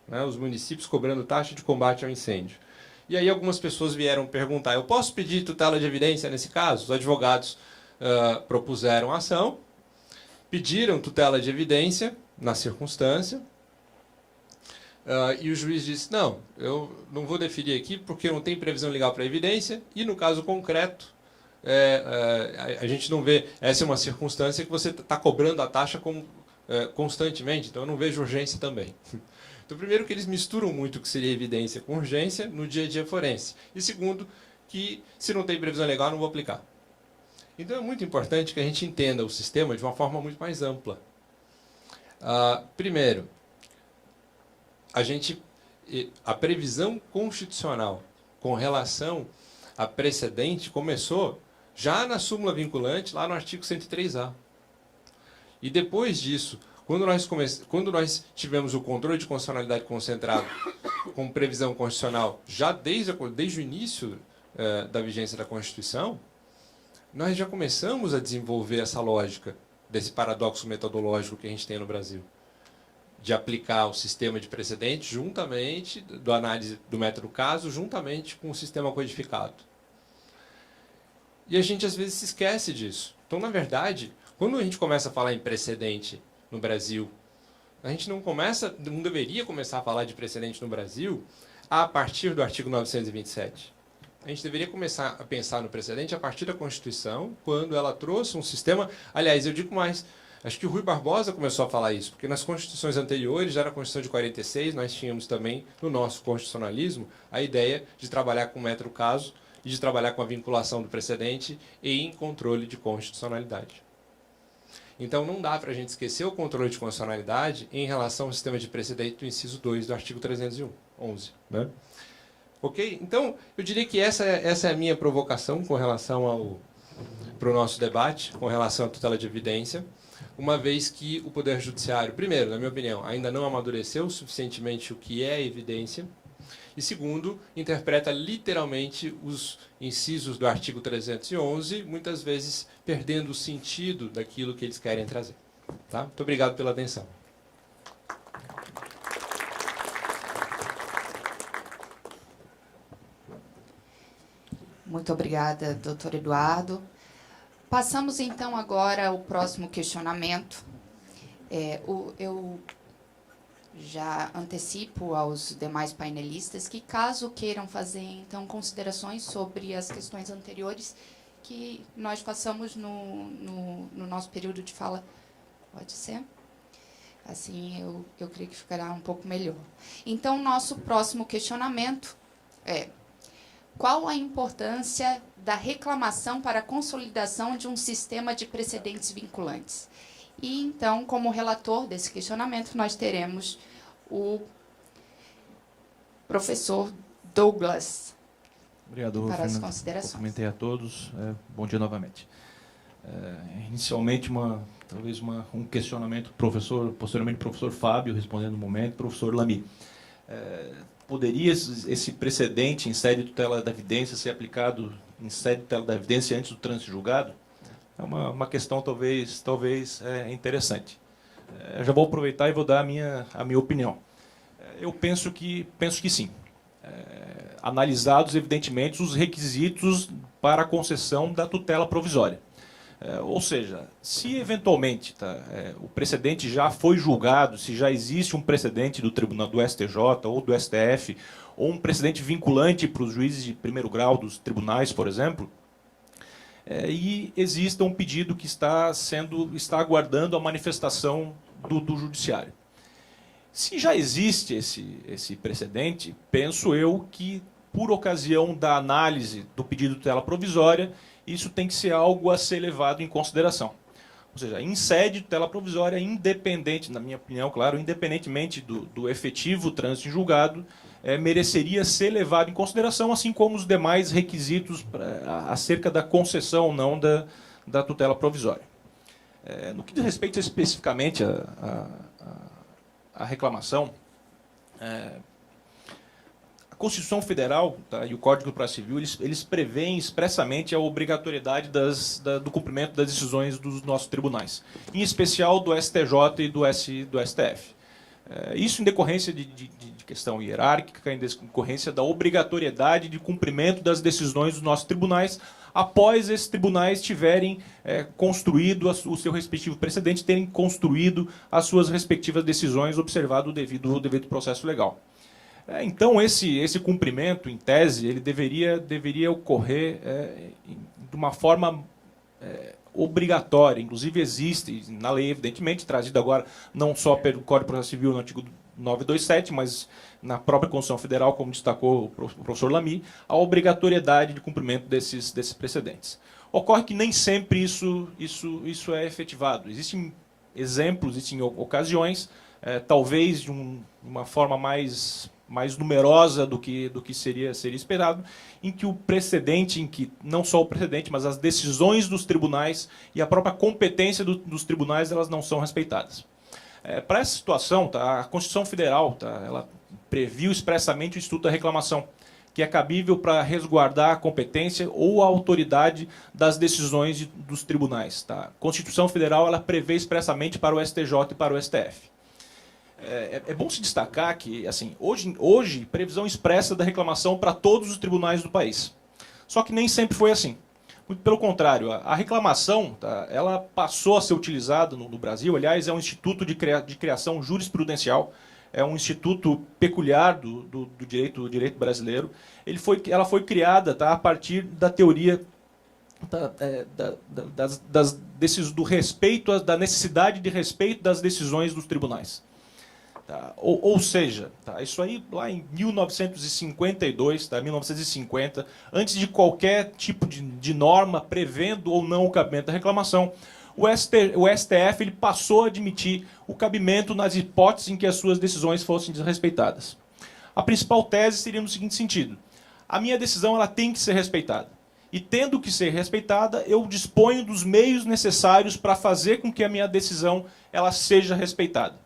Né, os municípios cobrando taxa de combate ao incêndio. E aí algumas pessoas vieram perguntar, eu posso pedir tutela de evidência nesse caso? Os advogados propuseram a ação, pediram tutela de evidência na circunstância, e o juiz disse, não, eu não vou deferir aqui porque não tem previsão legal para evidência, e no caso concreto, a gente não vê, essa é uma circunstância que você está cobrando a taxa constantemente, então eu não vejo urgência também. Então, primeiro, que eles misturam muito o que seria evidência com urgência no dia a dia forense. E segundo, que se não tem previsão legal, eu não vou aplicar. Então, é muito importante que a gente entenda o sistema de uma forma muito mais ampla. Primeiro, a previsão constitucional com relação a precedente começou já na súmula vinculante, lá no artigo 103A. E depois disso, quando nós tivemos o controle de constitucionalidade concentrado com previsão constitucional já desde o início da vigência da Constituição, nós já começamos a desenvolver essa lógica desse paradoxo metodológico que a gente tem no Brasil, de aplicar o sistema de precedente juntamente, do análise do método caso, juntamente com o sistema codificado. E a gente às vezes se esquece disso. Então, na verdade, quando a gente começa a falar em precedente no Brasil, a gente não deveria começar a falar de precedente no Brasil a partir do artigo 927. A gente deveria começar a pensar no precedente a partir da Constituição, quando ela trouxe um sistema... Aliás, eu digo mais, acho que o Rui Barbosa começou a falar isso, porque nas constituições anteriores, já na Constituição de 46, nós tínhamos também, no nosso constitucionalismo, a ideia de trabalhar com método caso e de trabalhar com a vinculação do precedente em controle de constitucionalidade. Então, não dá para a gente esquecer o controle de constitucionalidade em relação ao sistema de precedente do inciso 2 do artigo 311. Né? Ok? Então, eu diria que essa é a minha provocação com relação para o nosso debate, com relação à tutela de evidência, uma vez que o Poder Judiciário, primeiro, na minha opinião, ainda não amadureceu suficientemente o que é evidência, e segundo, interpreta literalmente os incisos do artigo 311, muitas vezes perdendo o sentido daquilo que eles querem trazer. Tá? Muito obrigado pela atenção. Muito obrigada, doutor Eduardo. Passamos, então, agora ao próximo questionamento. Eu já antecipo aos demais painelistas que, caso queiram fazer, então, considerações sobre as questões anteriores, que nós façamos no nosso período de fala. Pode ser? Assim, eu creio que ficará um pouco melhor. Então, nosso próximo questionamento é: qual a importância da reclamação para a consolidação de um sistema de precedentes vinculantes? E, então, como relator desse questionamento, nós teremos o professor Douglas. Obrigado, para as Fernanda. considerações. Cumprimentei a todos. Bom dia novamente. Inicialmente, talvez um questionamento, posteriormente, professor Fábio, respondendo no momento, professor Lamy. Poderia esse precedente em sede de tutela da evidência ser aplicado em sede de tutela da evidência antes do trânsito julgado? É uma questão talvez interessante. Já vou aproveitar e vou dar a minha opinião. Eu penso que sim. Analisados, evidentemente, os requisitos para a concessão da tutela provisória. Ou seja, se eventualmente o precedente já foi julgado, se já existe um precedente do Tribunal do STJ ou do STF, ou um precedente vinculante para os juízes de primeiro grau dos tribunais, por exemplo, e exista um pedido que está aguardando a manifestação do judiciário. Se já existe esse precedente, penso eu que, por ocasião da análise do pedido de tutela provisória, isso tem que ser algo a ser levado em consideração. Ou seja, em sede de tutela provisória, independente, na minha opinião, claro, independentemente do efetivo trânsito em julgado, mereceria ser levado em consideração, assim como os demais requisitos acerca da concessão ou não da tutela provisória. No que diz respeito especificamente à reclamação, a Constituição Federal, tá, e o Código do Processo Civil, eles prevêem expressamente a obrigatoriedade do cumprimento das decisões dos nossos tribunais, em especial do STJ e do STF. Isso em decorrência de questão hierárquica, em decorrência da obrigatoriedade de cumprimento das decisões dos nossos tribunais, após esses tribunais tiverem construído o seu respectivo precedente, terem construído as suas respectivas decisões, observado o devido processo legal. Então, esse cumprimento, em tese, ele deveria ocorrer de uma forma obrigatória. Inclusive, existe na lei, evidentemente, trazido agora não só pelo Código de Processo Civil no artigo 927, mas na própria Constituição Federal, como destacou o professor Lamy, a obrigatoriedade de cumprimento desses precedentes. Ocorre que nem sempre isso é efetivado. Existem exemplos, existem ocasiões, talvez de uma forma mais numerosa do que seria esperado, em que o precedente, em que não só o precedente, mas as decisões dos tribunais e a própria competência dos tribunais, elas não são respeitadas. Para essa situação, tá, a Constituição Federal, tá, ela previu expressamente o Instituto da Reclamação, que é cabível para resguardar a competência ou a autoridade das decisões dos tribunais. Tá? A Constituição Federal ela prevê expressamente para o STJ e para o STF. É bom se destacar que, assim, hoje, previsão expressa da reclamação para todos os tribunais do país. Só que nem sempre foi assim. Muito pelo contrário, a reclamação, tá, ela passou a ser utilizada no Brasil. Aliás, é um instituto de criação jurisprudencial, é um instituto peculiar do direito brasileiro. Ela foi criada, tá, a partir da teoria do respeito, da necessidade de respeito das decisões dos tribunais. Tá, ou seja, tá, isso aí lá em 1952, tá, 1950, antes de qualquer tipo de norma prevendo ou não o cabimento da reclamação, o STF ele passou a admitir o cabimento nas hipóteses em que as suas decisões fossem desrespeitadas. A principal tese seria no seguinte sentido: a minha decisão ela tem que ser respeitada. E tendo que ser respeitada, eu disponho dos meios necessários para fazer com que a minha decisão ela seja respeitada.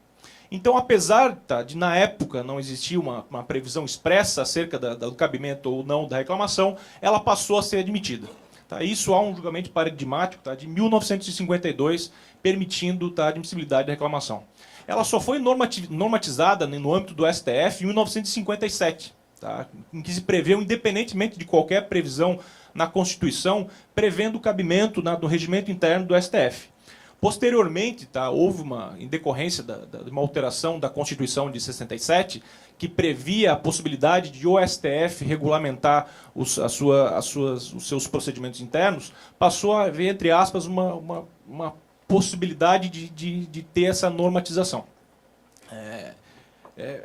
Então, apesar de, na época, não existir uma previsão expressa acerca do cabimento ou não da reclamação, ela passou a ser admitida. Tá? Isso há um julgamento paradigmático, tá, de 1952, permitindo, tá, a admissibilidade da reclamação. Ela só foi normatizada no âmbito do STF em 1957, tá, em que se preveu, independentemente de qualquer previsão na Constituição, prevendo o cabimento do regimento interno do STF. Posteriormente, tá, houve em decorrência de uma alteração da Constituição de 67, que previa a possibilidade de o STF regulamentar os seus procedimentos internos, passou a haver, entre aspas, uma possibilidade de ter essa normatização.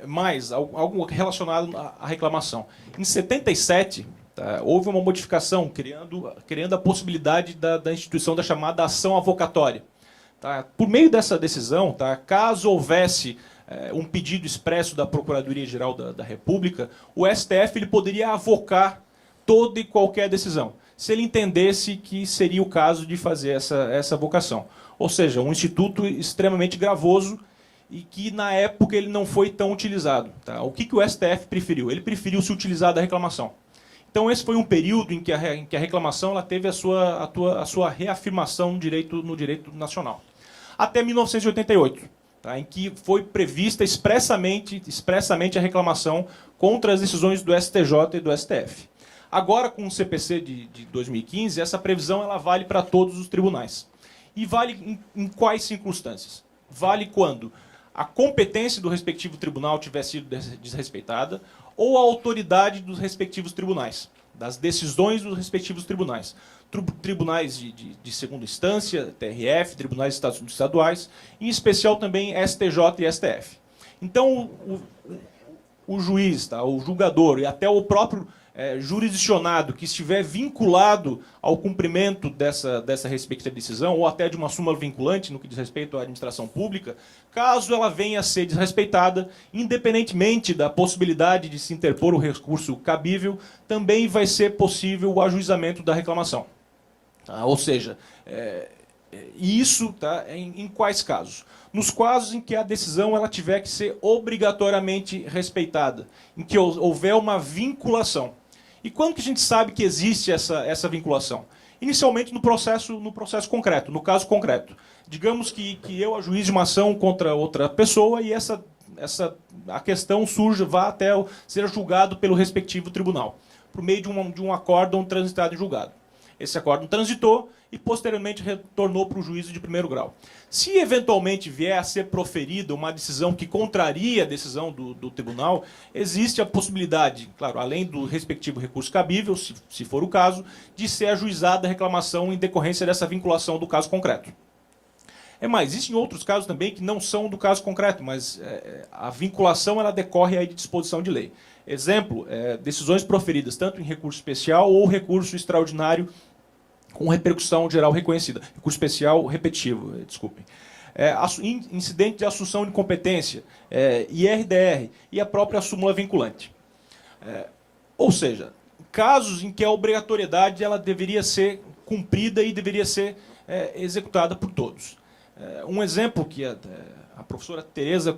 Mais, algo relacionado à reclamação. Em 77, tá, houve uma modificação, criando a possibilidade da instituição da chamada ação avocatória. Tá? Por meio dessa decisão, tá, caso houvesse um pedido expresso da Procuradoria-Geral da República, o STF ele poderia avocar toda e qualquer decisão, se ele entendesse que seria o caso de fazer essa avocação. Ou seja, um instituto extremamente gravoso e que, na época, ele não foi tão utilizado. Tá? O que o STF preferiu? Ele preferiu se utilizar da reclamação. Então, esse foi um período em que a reclamação ela teve a sua reafirmação no direito nacional. Até 1988, tá, em que foi prevista expressamente a reclamação contra as decisões do STJ e do STF. Agora, com o CPC de 2015, essa previsão ela vale para todos os tribunais. E vale em quais circunstâncias? Vale quando a competência do respectivo tribunal tiver sido desrespeitada ou a autoridade dos respectivos tribunais, das decisões dos respectivos tribunais. Tribunais de segunda instância, TRF, tribunais estaduais, em especial também STJ e STF. Então, o juiz, tá, o julgador e até o próprio jurisdicionado que estiver vinculado ao cumprimento dessa respectiva decisão, ou até de uma súmula vinculante no que diz respeito à administração pública, caso ela venha a ser desrespeitada, independentemente da possibilidade de se interpor o recurso cabível, também vai ser possível o ajuizamento da reclamação. Ou seja, isso tá, em quais casos? nos casos em que a decisão ela tiver que ser obrigatoriamente respeitada, em que houver uma vinculação. E quando que a gente sabe que existe essa vinculação? Inicialmente no processo concreto, no caso concreto. Digamos que eu ajuize uma ação contra outra pessoa e a questão vá até ser julgado pelo respectivo tribunal, por meio de um acórdão transitado em julgado. Esse acórdão transitou e posteriormente retornou para o juízo de primeiro grau. Se eventualmente vier a ser proferida uma decisão que contraria a decisão do tribunal, existe a possibilidade, claro, além do respectivo recurso cabível, se for o caso, de ser ajuizada a reclamação em decorrência dessa vinculação do caso concreto. Existem outros casos também que não são do caso concreto, mas a vinculação ela decorre aí de disposição de lei. Exemplo, decisões proferidas tanto em recurso especial ou recurso extraordinário com repercussão geral reconhecida. Recurso especial repetitivo, desculpem. Incidente de assunção de incompetência, IRDR e a própria súmula vinculante. Ou seja, casos em que a obrigatoriedade ela deveria ser cumprida e deveria ser executada por todos. Um exemplo que a professora Tereza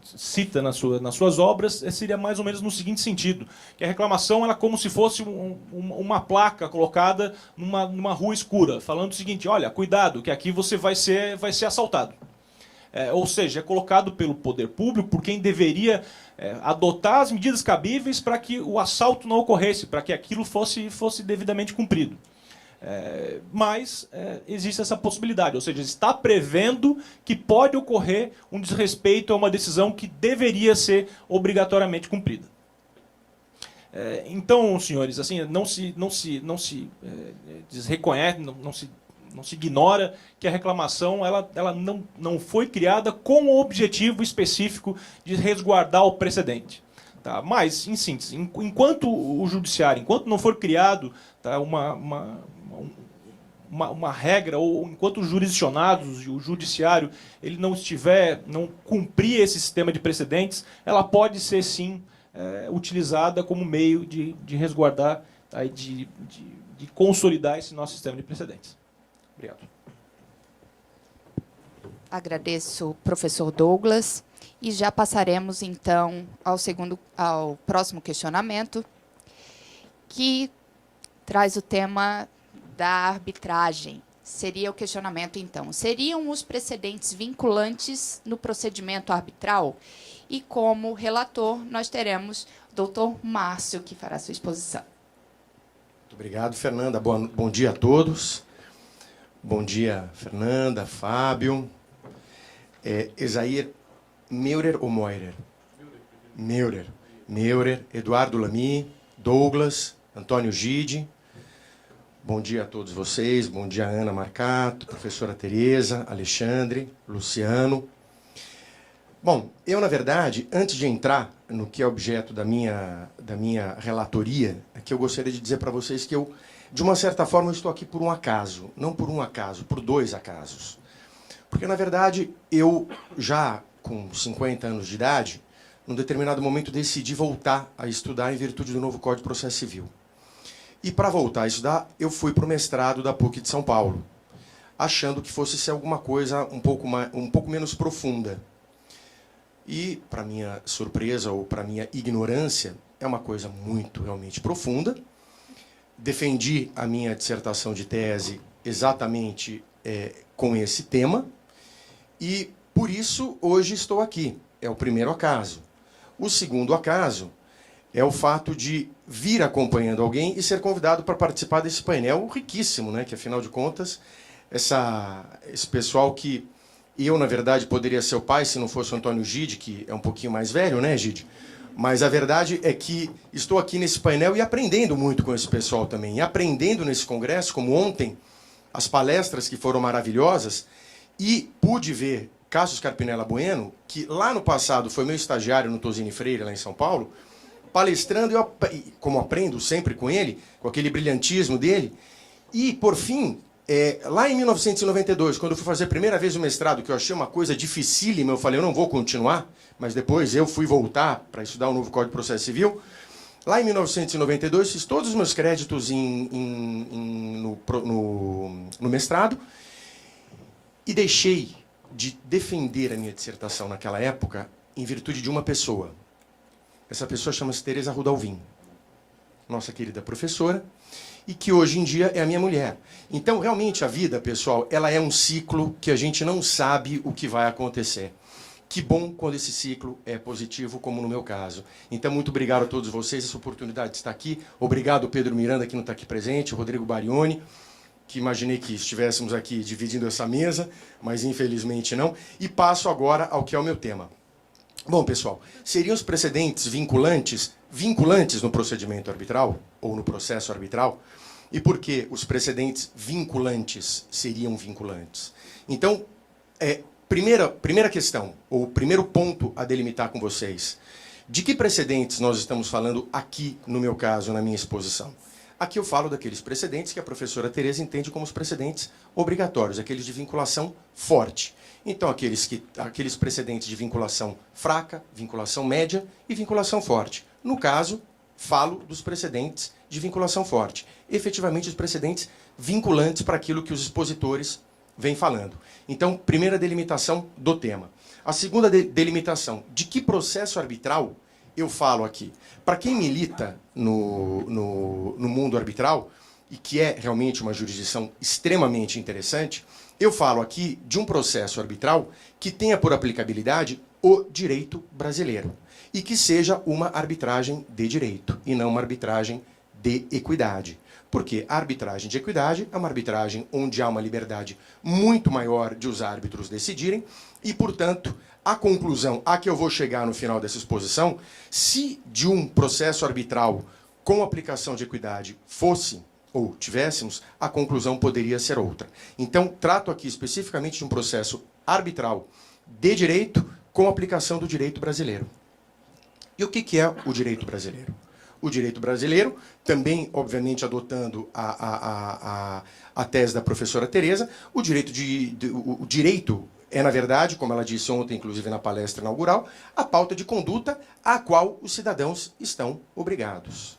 cita nas suas obras seria mais ou menos no seguinte sentido, que a reclamação ela é como se fosse uma placa colocada numa rua escura, falando o seguinte: olha, cuidado, que aqui você vai ser assaltado. Ou seja, é colocado pelo poder público por quem deveria adotar as medidas cabíveis para que o assalto não ocorresse, para que aquilo fosse devidamente cumprido. Mas existe essa possibilidade, ou seja, está prevendo que pode ocorrer um desrespeito a uma decisão que deveria ser obrigatoriamente cumprida. Então, senhores, assim, não se desreconhece, não se ignora que a reclamação ela não foi criada com o objetivo específico de resguardar o precedente. Tá? Mas, em síntese, enquanto o judiciário, enquanto não for criado uma regra, ou enquanto os jurisdicionados e o judiciário ele não cumprir esse sistema de precedentes, ela pode ser, sim, utilizada como meio de resguardar, de consolidar esse nosso sistema de precedentes. Obrigado. Agradeço, professor Douglas. E já passaremos, então, ao próximo questionamento, que traz o tema da arbitragem. Seria o questionamento, então. Seriam os precedentes vinculantes no procedimento arbitral? E, como relator, nós teremos o doutor Márcio, que fará sua exposição. Muito obrigado, Fernanda. Bom dia a todos. Bom dia, Fernanda, Fábio. Esair Meurer ou Moirer? Meurer. Meurer, Eduardo Lamy, Douglas, Antônio Gide. Bom dia a todos vocês. Bom dia, Ana Marcato, professora Tereza, Alexandre, Luciano. Bom, eu, na verdade, antes de entrar no que é objeto da minha relatoria, que eu gostaria de dizer para vocês que eu, de uma certa forma, eu estou aqui por um acaso. Não por um acaso, por dois acasos. Porque, na verdade, eu já, com 50 anos de idade, num determinado momento decidi voltar a estudar em virtude do novo Código de Processo Civil. E, para voltar a estudar, eu fui para o mestrado da PUC de São Paulo, achando que fosse ser alguma coisa um pouco menos profunda. E, para minha surpresa ou para minha ignorância, é uma coisa muito, realmente profunda. Defendi a minha dissertação de tese exatamente com esse tema. E, por isso, hoje estou aqui. É o primeiro acaso. O segundo acaso é o fato de vir acompanhando alguém e ser convidado para participar desse painel riquíssimo, né? Que, afinal de contas, esse pessoal que eu, na verdade, poderia ser o pai se não fosse o Antônio Gide, que é um pouquinho mais velho, né, Gide? Mas a verdade é que estou aqui nesse painel e aprendendo muito com esse pessoal também. E aprendendo nesse congresso, como ontem, as palestras que foram maravilhosas, e pude ver Cássio Scarpinella Bueno, que lá no passado foi meu estagiário no Tosini Freire, lá em São Paulo, palestrando, como aprendo sempre com ele, com aquele brilhantismo dele. E, por fim, lá em 1992, quando eu fui fazer a primeira vez o mestrado, que eu achei uma coisa dificílima, eu falei, eu não vou continuar, mas depois eu fui voltar para estudar o novo Código de Processo Civil. Lá em 1992, fiz todos os meus créditos no mestrado e deixei de defender a minha dissertação naquela época em virtude de uma pessoa. Essa pessoa chama-se Teresa Rudalvin, nossa querida professora, e que hoje em dia é a minha mulher. Então, realmente, a vida, pessoal, ela é um ciclo que a gente não sabe o que vai acontecer. Que bom quando esse ciclo é positivo, como no meu caso. Então, muito obrigado a todos vocês, essa oportunidade de estar aqui. Obrigado, Pedro Miranda, que não está aqui presente, o Rodrigo Barioni, que imaginei que estivéssemos aqui dividindo essa mesa, mas infelizmente não. E passo agora ao que é o meu tema. Bom, pessoal, seriam os precedentes vinculantes no procedimento arbitral, ou no processo arbitral? E por que os precedentes vinculantes seriam vinculantes? Então, primeira questão, ou primeiro ponto a delimitar com vocês. De que precedentes nós estamos falando aqui, no meu caso, na minha exposição? Aqui eu falo daqueles precedentes que a professora Teresa entende como os precedentes obrigatórios, aqueles de vinculação forte. Então, aqueles precedentes de vinculação fraca, vinculação média e vinculação forte. No caso, falo dos precedentes de vinculação forte. Efetivamente, os precedentes vinculantes para aquilo que os expositores vêm falando. Então, primeira delimitação do tema. A segunda delimitação, de que processo arbitral eu falo aqui? Para quem milita no mundo arbitral, e que é realmente uma jurisdição extremamente interessante, eu falo aqui de um processo arbitral que tenha por aplicabilidade o direito brasileiro e que seja uma arbitragem de direito e não uma arbitragem de equidade. Porque a arbitragem de equidade é uma arbitragem onde há uma liberdade muito maior de os árbitros decidirem e, portanto, a conclusão a que eu vou chegar no final dessa exposição, se de um processo arbitral com aplicação de equidade fosse ou tivéssemos, a conclusão poderia ser outra. Então, trato aqui especificamente de um processo arbitral de direito com aplicação do direito brasileiro. E o que é o direito brasileiro? O direito brasileiro, também, obviamente, adotando a tese da professora Teresa, o direito é, na verdade, como ela disse ontem, inclusive na palestra inaugural, a pauta de conduta à qual os cidadãos estão obrigados.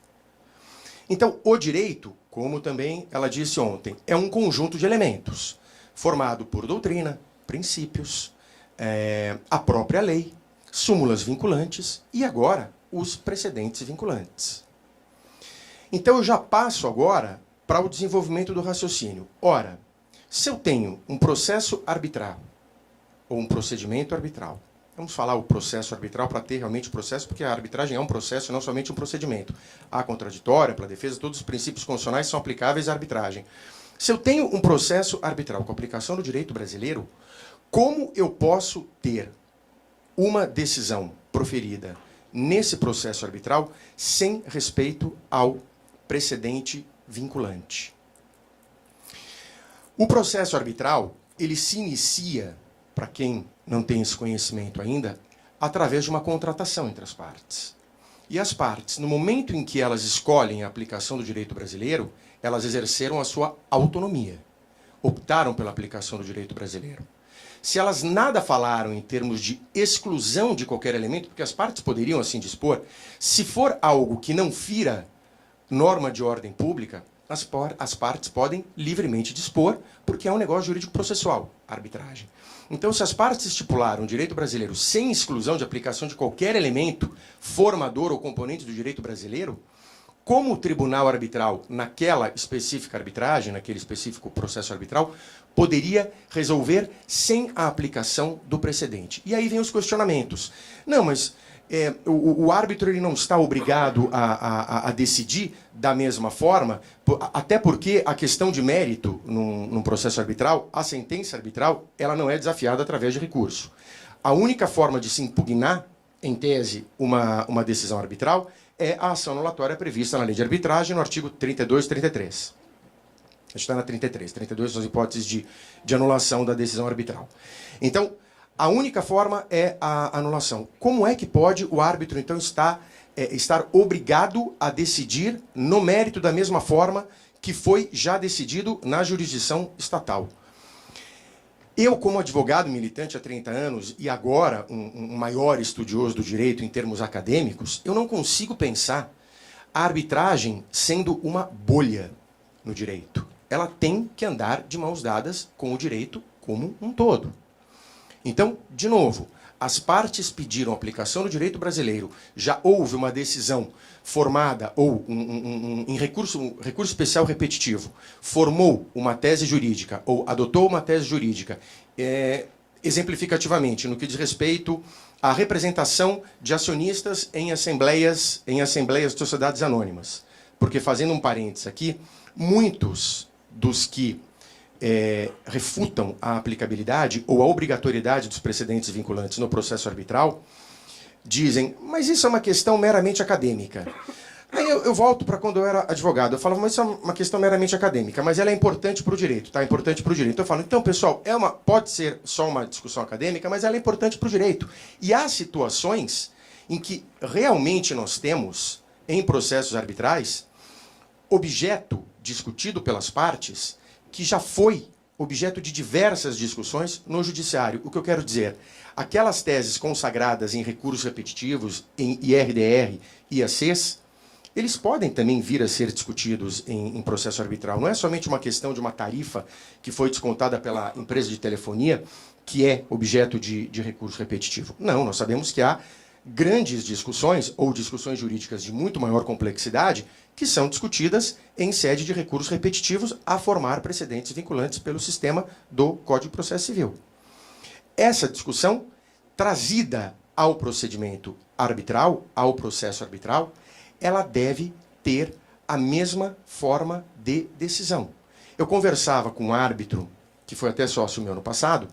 Então, o direito, como também ela disse ontem, é um conjunto de elementos, formado por doutrina, princípios, a própria lei, súmulas vinculantes e, agora, os precedentes vinculantes. Então, eu já passo agora para o desenvolvimento do raciocínio. Ora, se eu tenho um processo arbitral, ou um procedimento arbitral, vamos falar o processo arbitral para ter realmente o processo, porque a arbitragem é um processo e não somente um procedimento. A contraditória, ampla defesa, todos os princípios constitucionais são aplicáveis à arbitragem. Se eu tenho um processo arbitral com aplicação do direito brasileiro, como eu posso ter uma decisão proferida nesse processo arbitral sem respeito ao precedente vinculante? O processo arbitral, ele se inicia, para quem não tem esse conhecimento ainda, através de uma contratação entre as partes. E as partes, no momento em que elas escolhem a aplicação do direito brasileiro, elas exerceram a sua autonomia, optaram pela aplicação do direito brasileiro. Se elas nada falaram em termos de exclusão de qualquer elemento, porque as partes poderiam assim dispor, se for algo que não fira norma de ordem pública, as partes podem livremente dispor, porque é um negócio jurídico processual, arbitragem. Então, se as partes estipularam o direito brasileiro sem exclusão de aplicação de qualquer elemento formador ou componente do direito brasileiro, como o tribunal arbitral, naquela específica arbitragem, naquele específico processo arbitral, poderia resolver sem a aplicação do precedente? E aí vem os questionamentos. Não, mas o árbitro ele não está obrigado a decidir da mesma forma, até porque a questão de mérito num processo arbitral, a sentença arbitral, ela não é desafiada através de recurso. A única forma de se impugnar, em tese, uma decisão arbitral é a ação anulatória prevista na lei de arbitragem, no artigo 32 e 33. A gente está na 33. 32 são as hipóteses de anulação da decisão arbitral. Então, a única forma é a anulação. Como é que pode o árbitro, então, estar obrigado a decidir no mérito da mesma forma que foi já decidido na jurisdição estatal? Eu, como advogado militante há 30 anos e agora um maior estudioso do direito em termos acadêmicos, eu não consigo pensar a arbitragem sendo uma bolha no direito. Ela tem que andar de mãos dadas com o direito como um todo. Então, de novo, as partes pediram aplicação do direito brasileiro, já houve uma decisão formada, ou em recurso especial repetitivo, formou uma tese jurídica, ou adotou uma tese jurídica, exemplificativamente, no que diz respeito à representação de acionistas em assembleias de sociedades anônimas. Porque, fazendo um parênteses aqui, muitos dos que refutam a aplicabilidade ou a obrigatoriedade dos precedentes vinculantes no processo arbitral dizem, mas isso é uma questão meramente acadêmica. Aí eu volto para quando eu era advogado, eu falava, mas isso é uma questão meramente acadêmica, mas ela é importante para o direito, tá? Importante para o direito. Eu falo, então, pessoal, pode ser só uma discussão acadêmica, mas ela é importante para o direito. E há situações em que realmente nós temos, em processos arbitrais, objeto discutido pelas partes que já foi objeto de diversas discussões no judiciário. O que eu quero dizer, aquelas teses consagradas em recursos repetitivos, em IRDR e IACs, eles podem também vir a ser discutidos em processo arbitral. Não é somente uma questão de uma tarifa que foi descontada pela empresa de telefonia, que é objeto de recurso repetitivo. Não, nós sabemos que há grandes discussões, ou discussões jurídicas de muito maior complexidade, que são discutidas em sede de recursos repetitivos a formar precedentes vinculantes pelo sistema do Código de Processo Civil. Essa discussão, trazida ao procedimento arbitral, ao processo arbitral, ela deve ter a mesma forma de decisão. Eu conversava com um árbitro, que foi até sócio meu ano passado,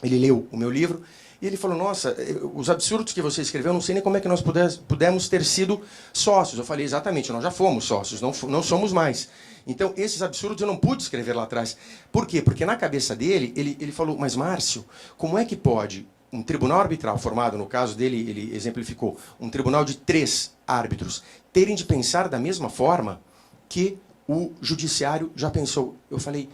ele leu o meu livro, e ele falou, nossa, os absurdos que você escreveu, eu não sei nem como é que nós pudemos ter sido sócios. Eu falei, exatamente, nós já fomos sócios, não somos mais. Então, esses absurdos eu não pude escrever lá atrás. Por quê? Porque na cabeça dele, ele falou, mas Márcio, como é que pode um tribunal arbitral formado, no caso dele, ele exemplificou, um tribunal de 3 árbitros, terem de pensar da mesma forma que o judiciário já pensou? Eu falei,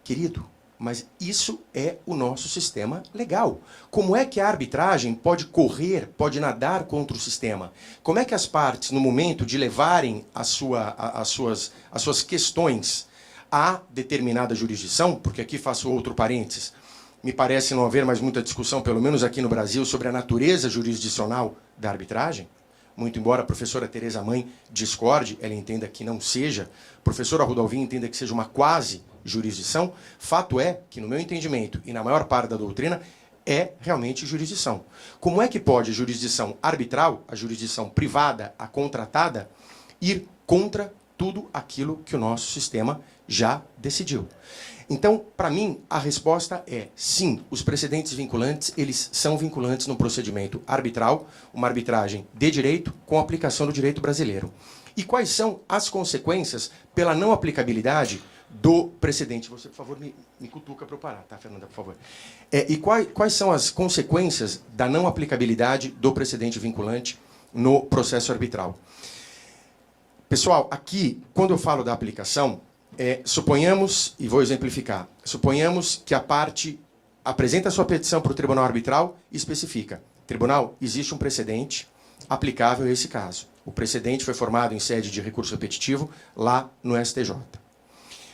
querido, mas isso é o nosso sistema legal. Como é que a arbitragem pode correr, pode nadar contra o sistema? Como é que as partes, no momento de levarem as suas questões a determinada jurisdição, porque aqui faço outro parênteses, me parece não haver mais muita discussão, pelo menos aqui no Brasil, sobre a natureza jurisdicional da arbitragem, muito embora a professora Tereza Mãe discorde, ela entenda que não seja, a professora Arruda Alvim entenda que seja uma quase jurisdição, fato é que, no meu entendimento, e na maior parte da doutrina, é realmente jurisdição. Como é que pode a jurisdição arbitral, a jurisdição privada, a contratada, ir contra tudo aquilo que o nosso sistema já decidiu? Então, para mim, a resposta é sim, os precedentes vinculantes, eles são vinculantes no procedimento arbitral, uma arbitragem de direito com aplicação do direito brasileiro. E quais são as consequências pela não aplicabilidade do precedente? Você, por favor, me cutuca para eu parar, tá, Fernanda, por favor. E quais são as consequências da não aplicabilidade do precedente vinculante no processo arbitral? Pessoal, aqui, quando eu falo da aplicação, suponhamos, e vou exemplificar, suponhamos que a parte apresenta a sua petição para o tribunal arbitral e especifica, tribunal, existe um precedente aplicável a esse caso. O precedente foi formado em sede de recurso repetitivo lá no STJ.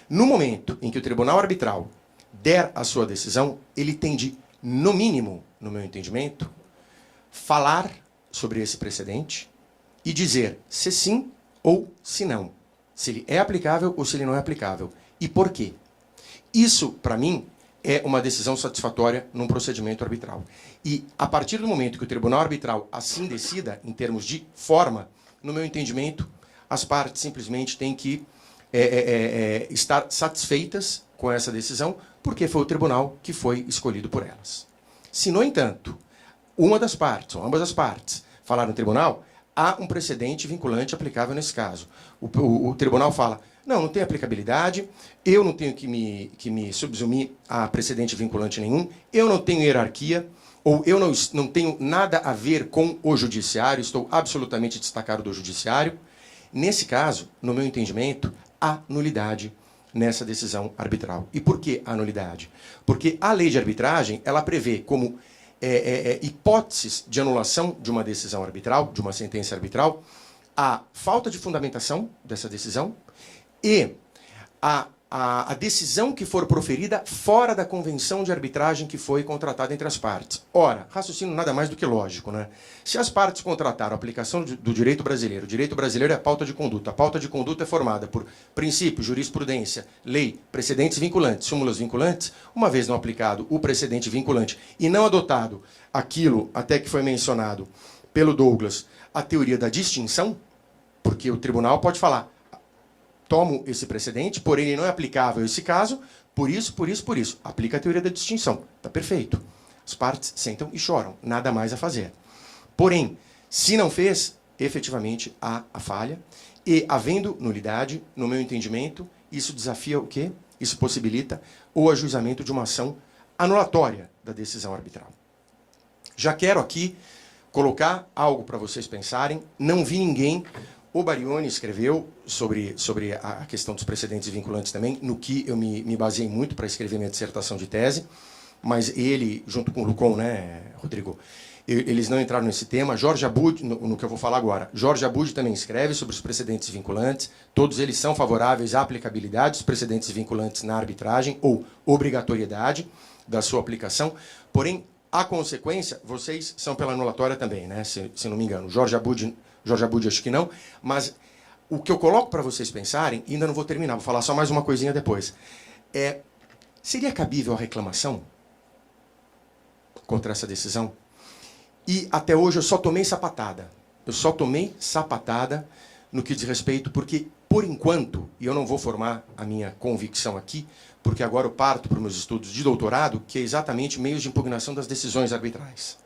No momento em que o tribunal arbitral der a sua decisão, ele tem de, no mínimo, no meu entendimento, falar sobre esse precedente e dizer se sim ou se não. Se ele é aplicável ou se ele não é aplicável. E por quê? Isso, para mim, é uma decisão satisfatória num procedimento arbitral. E, a partir do momento que o tribunal arbitral assim decida, em termos de forma, no meu entendimento, as partes simplesmente têm que estar satisfeitas com essa decisão, porque foi o tribunal que foi escolhido por elas. Se, no entanto, uma das partes, ou ambas as partes, falar no tribunal, há um precedente vinculante aplicável nesse caso. O tribunal fala, não tem aplicabilidade, eu não tenho que me subsumir a precedente vinculante nenhum, eu não tenho hierarquia, ou eu não tenho nada a ver com o judiciário, estou absolutamente destacado do judiciário. Nesse caso, no meu entendimento, há nulidade nessa decisão arbitral. E por que a nulidade? Porque a lei de arbitragem, ela prevê como hipóteses de anulação de uma decisão arbitral, de uma sentença arbitral, a falta de fundamentação dessa decisão e a a decisão que for proferida fora da convenção de arbitragem que foi contratada entre as partes. Ora, raciocínio nada mais do que lógico, né? Se as partes contrataram a aplicação do direito brasileiro, o direito brasileiro é a pauta de conduta é formada por princípio, jurisprudência, lei, precedentes vinculantes, súmulas vinculantes, uma vez não aplicado o precedente vinculante e não adotado aquilo até que foi mencionado pelo Douglas, a teoria da distinção, porque o tribunal pode falar, tomo esse precedente, porém ele não é aplicável a esse caso, por isso. Aplica a teoria da distinção. Está perfeito. As partes sentam e choram. Nada mais a fazer. Porém, se não fez, efetivamente há a falha. E, havendo nulidade, no meu entendimento, isso desafia o quê? Isso possibilita o ajuizamento de uma ação anulatória da decisão arbitral. Já quero aqui colocar algo para vocês pensarem. Não vi ninguém... O Barioni escreveu sobre a questão dos precedentes vinculantes também, no que eu me baseei muito para escrever minha dissertação de tese, mas ele, junto com o Lucon, né, Rodrigo, eles não entraram nesse tema. Jorge Abud, no que eu vou falar agora, Jorge Abud também escreve sobre os precedentes vinculantes, todos eles são favoráveis à aplicabilidade dos precedentes vinculantes na arbitragem ou obrigatoriedade da sua aplicação, porém, a consequência, vocês são pela anulatória também, né, se não me engano. Jorge Abud acho que não, mas o que eu coloco para vocês pensarem, e ainda não vou terminar, vou falar só mais uma coisinha depois, seria cabível a reclamação contra essa decisão? E até hoje eu só tomei sapatada. Eu só tomei sapatada no que diz respeito, porque, por enquanto, e eu não vou formar a minha convicção aqui, porque agora eu parto para os meus estudos de doutorado, que é exatamente meios de impugnação das decisões arbitrais.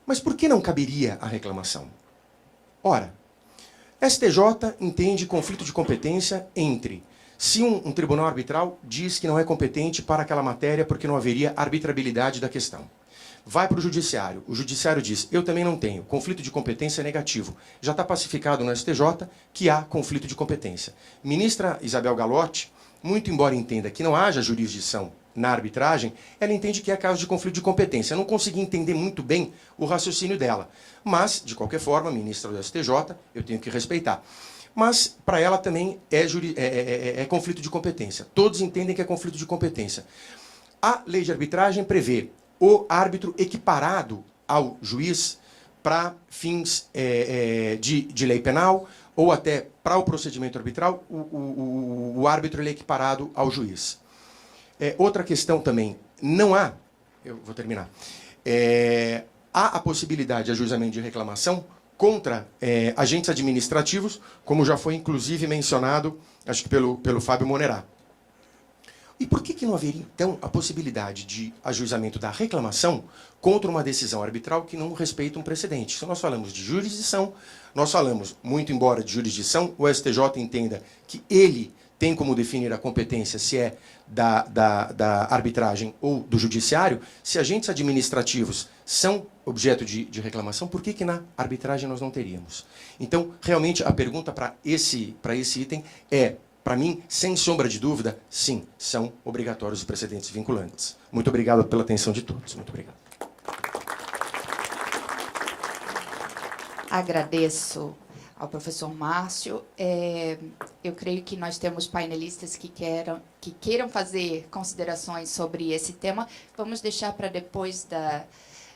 Mas por que não caberia a reclamação? Ora, STJ entende conflito de competência entre se um tribunal arbitral diz que não é competente para aquela matéria porque não haveria arbitrabilidade da questão. Vai para o judiciário diz, eu também não tenho, conflito de competência negativo. Já está pacificado no STJ que há conflito de competência. Ministra Isabel Galotti, muito embora entenda que não haja jurisdição na arbitragem, ela entende que é caso de conflito de competência. Eu não consegui entender muito bem o raciocínio dela. Mas, de qualquer forma, ministra do STJ, eu tenho que respeitar. Mas, para ela também é conflito de competência. Todos entendem que é conflito de competência. A lei de arbitragem prevê o árbitro equiparado ao juiz para fins de lei penal ou até para o procedimento arbitral, o árbitro ele é equiparado ao juiz. Outra questão também, não há, eu vou terminar, há a possibilidade de ajuizamento de reclamação contra agentes administrativos, como já foi inclusive mencionado, acho que pelo Fábio Monerá. E por que não haveria, então, a possibilidade de ajuizamento da reclamação contra uma decisão arbitral que não respeita um precedente? Se nós falamos de jurisdição, nós falamos, muito embora de jurisdição, o STJ entenda que ele tem como definir a competência se é da arbitragem ou do judiciário, se agentes administrativos são objeto de reclamação, por que na arbitragem nós não teríamos? Então, realmente, a pergunta para esse item é, para mim, sem sombra de dúvida, sim, são obrigatórios os precedentes vinculantes. Muito obrigado pela atenção de todos. Muito obrigado. Agradeço ao professor Márcio. Eu creio que nós temos painelistas que queiram fazer considerações sobre esse tema. Vamos deixar para depois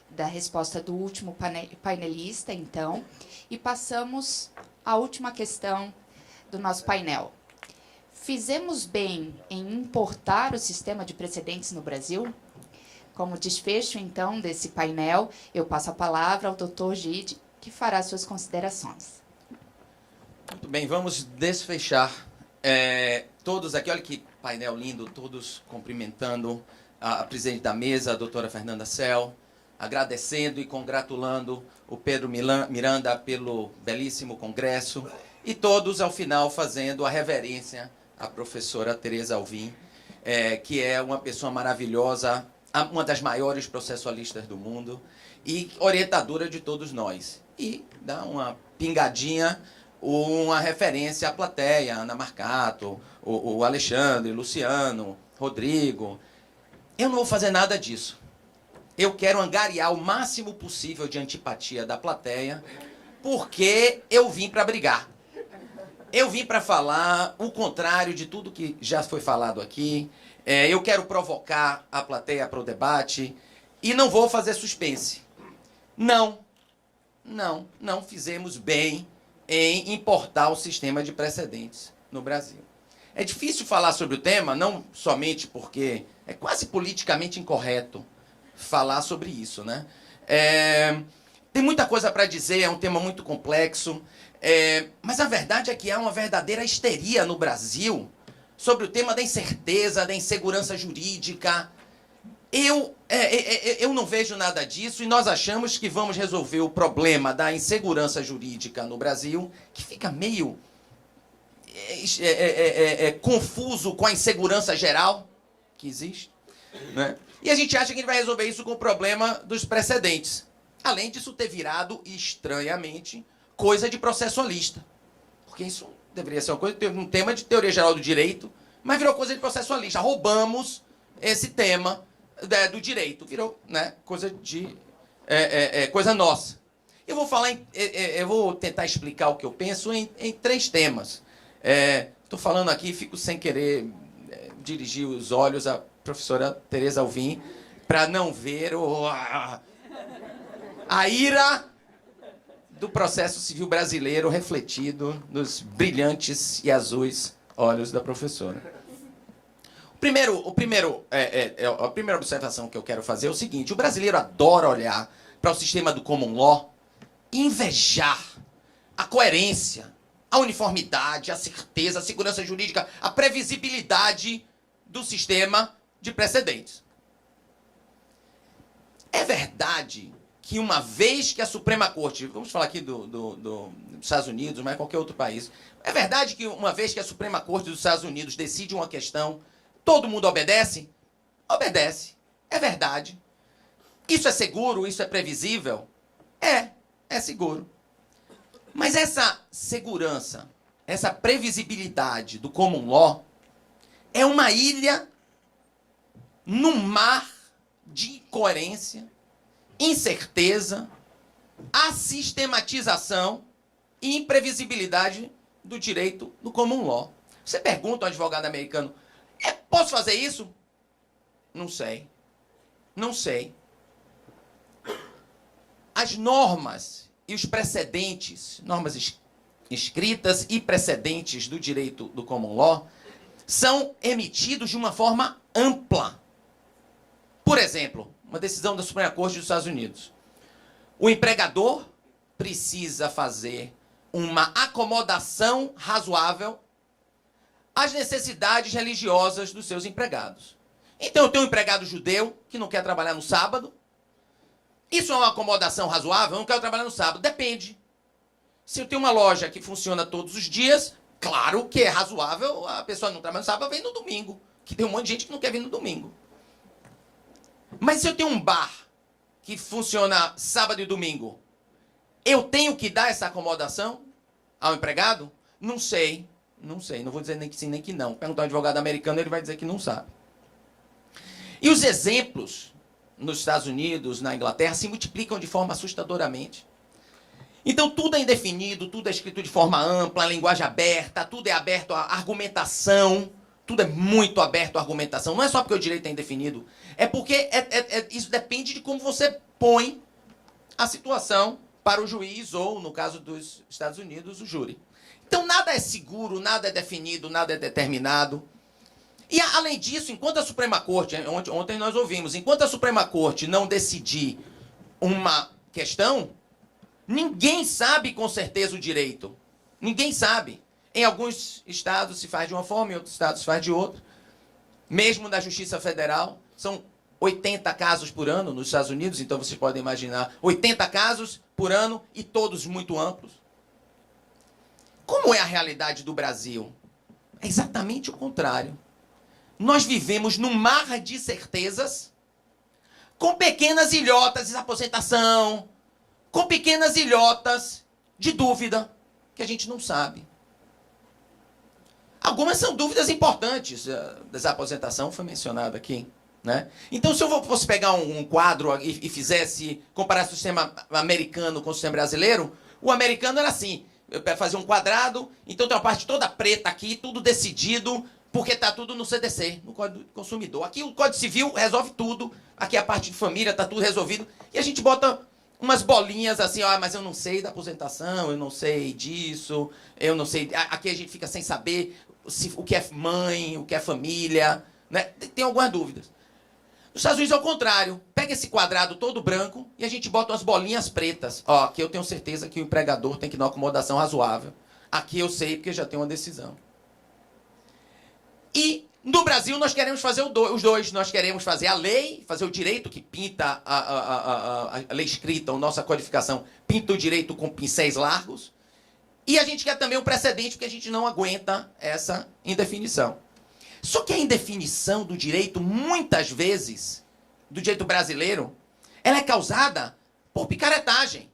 da resposta do último painelista, então. E passamos à última questão do nosso painel. Fizemos bem em importar o sistema de precedentes no Brasil? Como desfecho, então, desse painel, eu passo a palavra ao Dr. Gide, que fará suas considerações. Muito bem, vamos desfechar. Todos aqui, olha que painel lindo, todos cumprimentando a presidente da mesa, a doutora Fernanda Cel, agradecendo e congratulando o Pedro Miranda pelo belíssimo congresso, e todos, ao final, fazendo a reverência à professora Tereza Alvim, que é uma pessoa maravilhosa, uma das maiores processualistas do mundo e orientadora de todos nós. E dá uma pingadinha, uma referência à plateia, Ana Marcato, o Alexandre, Luciano, Rodrigo. Eu não vou fazer nada disso. Eu quero angariar o máximo possível de antipatia da plateia, porque eu vim para brigar. eu vim para falar o contrário de tudo que já foi falado aqui. Eu quero provocar a plateia para o debate e não vou fazer suspense. Não fizemos bem em importar o sistema de precedentes no Brasil. É difícil falar sobre o tema, não somente porque é quase politicamente incorreto falar sobre isso, né? Tem muita coisa para dizer, é um tema muito complexo, mas a verdade é que há uma verdadeira histeria no Brasil sobre o tema da incerteza, da insegurança jurídica. Eu não vejo nada disso e nós achamos que vamos resolver o problema da insegurança jurídica no Brasil, que fica meio confuso com a insegurança geral que existe, né? E a gente acha que a gente vai resolver isso com o problema dos precedentes. Além disso ter virado, estranhamente, coisa de processualista. Porque isso deveria ser um tema de teoria geral do direito, mas virou coisa de processualista. Roubamos esse tema do direito. Virou, né, coisa nossa. Eu vou tentar explicar o que eu penso em 3 temas. Estou falando aqui e fico sem querer dirigir os olhos à professora Tereza Alvim para não ver a ira do processo civil brasileiro refletido nos brilhantes e azuis olhos da professora. A primeira observação que eu quero fazer é o seguinte: o brasileiro adora olhar para o sistema do common law e invejar a coerência, a uniformidade, a certeza, a segurança jurídica, a previsibilidade do sistema de precedentes. É verdade que uma vez que a Suprema Corte, vamos falar aqui dos Estados Unidos, mas qualquer outro país, é verdade que uma vez que a Suprema Corte dos Estados Unidos decide uma questão, todo mundo obedece? Obedece. É verdade. Isso é seguro? Isso é previsível? É seguro. Mas essa segurança, essa previsibilidade do common law é uma ilha num mar de incoerência, incerteza, assistematização e imprevisibilidade do direito do common law. Você pergunta ao advogado americano: posso fazer isso? Não sei. Não sei. As normas e os precedentes, normas escritas e precedentes do direito do common law, são emitidos de uma forma ampla. Por exemplo, uma decisão da Suprema Corte dos Estados Unidos. O empregador precisa fazer uma acomodação razoável às necessidades religiosas dos seus empregados. Então, eu tenho um empregado judeu que não quer trabalhar no sábado. Isso é uma acomodação razoável? Eu não quero trabalhar no sábado. Depende. Se eu tenho uma loja que funciona todos os dias, claro que é razoável a pessoa não trabalhar no sábado, vem no domingo. Que tem um monte de gente que não quer vir no domingo. Mas se eu tenho um bar que funciona sábado e domingo, eu tenho que dar essa acomodação ao empregado? Não sei. Não vou dizer nem que sim, nem que não. Perguntar ao advogado americano, ele vai dizer que não sabe. E os exemplos nos Estados Unidos, na Inglaterra, se multiplicam de forma assustadoramente. Então, tudo é indefinido, tudo é escrito de forma ampla, a linguagem aberta, tudo é aberto à argumentação, tudo é muito aberto à argumentação. Não é só porque o direito é indefinido, é porque isso depende de como você põe a situação para o juiz ou, no caso dos Estados Unidos, o júri. Então, nada é seguro, nada é definido, nada é determinado. E, além disso, enquanto a Suprema Corte, ontem nós ouvimos, enquanto a Suprema Corte não decidir uma questão, ninguém sabe com certeza o direito. Ninguém sabe. Em alguns estados se faz de uma forma, em outros estados se faz de outra. Mesmo na Justiça Federal, são 80 casos por ano nos Estados Unidos, então vocês podem imaginar, 80 casos por ano e todos muito amplos. Como é a realidade do Brasil? É exatamente o contrário. Nós vivemos num mar de certezas, com pequenas ilhotas de aposentação, com pequenas ilhotas de dúvida, que a gente não sabe. Algumas são dúvidas importantes. A desaposentação foi mencionada aqui, né? Então, se eu fosse pegar um quadro e fizesse, comparasse o sistema americano com o sistema brasileiro, o americano era assim: fazer um quadrado, então tem uma parte toda preta aqui, tudo decidido, porque está tudo no CDC, no Código do Consumidor. Aqui o Código Civil resolve tudo, aqui a parte de família está tudo resolvido, e a gente bota umas bolinhas assim, ó, mas eu não sei da aposentação, eu não sei disso, eu não sei... Aqui a gente fica sem saber o que é mãe, o que é família, né? Tem algumas dúvidas. Nos Estados Unidos é o contrário. Pega esse quadrado todo branco e a gente bota umas bolinhas pretas. Ó, aqui eu tenho certeza que o empregador tem que dar uma acomodação razoável. Aqui eu sei porque já tem uma decisão. E no Brasil nós queremos fazer os dois. Nós queremos fazer a lei, fazer o direito que pinta a lei escrita, a nossa codificação, pinta o direito com pincéis largos. E a gente quer também um precedente porque a gente não aguenta essa indefinição. Só que a indefinição do direito, muitas vezes, do direito brasileiro, ela é causada por picaretagem.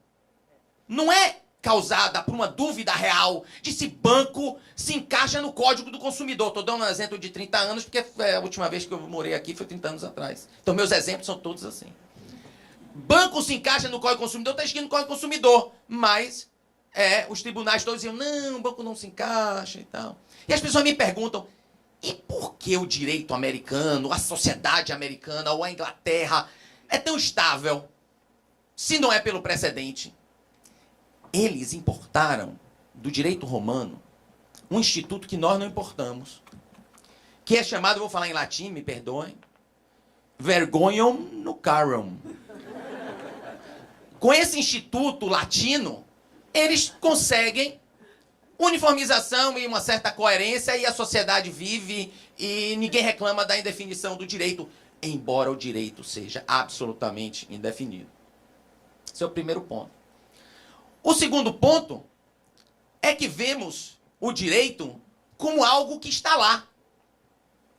Não é causada por uma dúvida real de se banco se encaixa no Código do Consumidor. Estou dando um exemplo de 30 anos, porque a última vez que eu morei aqui foi 30 anos atrás. Então, meus exemplos são todos assim. Banco se encaixa no Código do Consumidor, está escrito no Código do Consumidor, mas os tribunais todos diziam, não, o banco não se encaixa e tal. E as pessoas me perguntam, e por que o direito americano, a sociedade americana ou a Inglaterra é tão estável se não é pelo precedente? Eles importaram do direito romano um instituto que nós não importamos, que é chamado, vou falar em latim, me perdoem, vergonham nucarum. Com esse instituto latino, eles conseguem uniformização e uma certa coerência, e a sociedade vive e ninguém reclama da indefinição do direito, embora o direito seja absolutamente indefinido. Esse é o primeiro ponto. O segundo ponto é que vemos o direito como algo que está lá,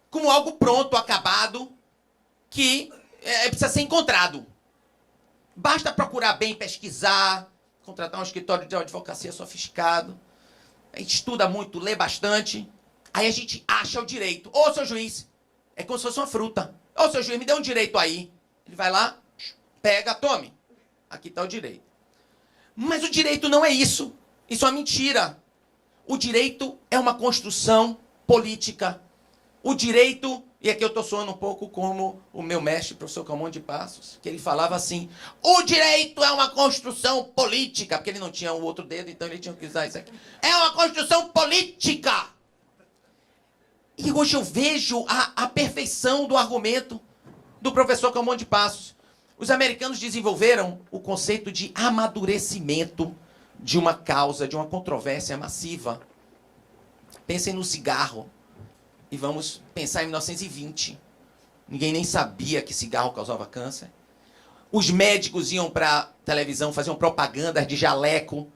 como algo pronto, acabado, que precisa ser encontrado. Basta procurar bem, pesquisar, contratar um escritório de advocacia sofisticado. A gente estuda muito, lê bastante, aí a gente acha o direito. Ô, seu juiz, é como se fosse uma fruta. Ô, seu juiz, me dê um direito aí. Ele vai lá, pega, tome. Aqui está o direito. Mas o direito não é isso. Isso é uma mentira. O direito é uma construção política. O direito, e aqui eu estou soando um pouco como o meu mestre, professor Camões de Passos, que ele falava assim, o direito é uma construção política, porque ele não tinha o outro dedo, então ele tinha que usar isso aqui. É uma construção política. E hoje eu vejo a perfeição do argumento do professor Camões de Passos. Os americanos desenvolveram o conceito de amadurecimento de uma causa, de uma controvérsia massiva. Pensem no cigarro. E vamos pensar em 1920. Ninguém nem sabia que cigarro causava câncer. Os médicos iam para a televisão, faziam propagandas de jaleco,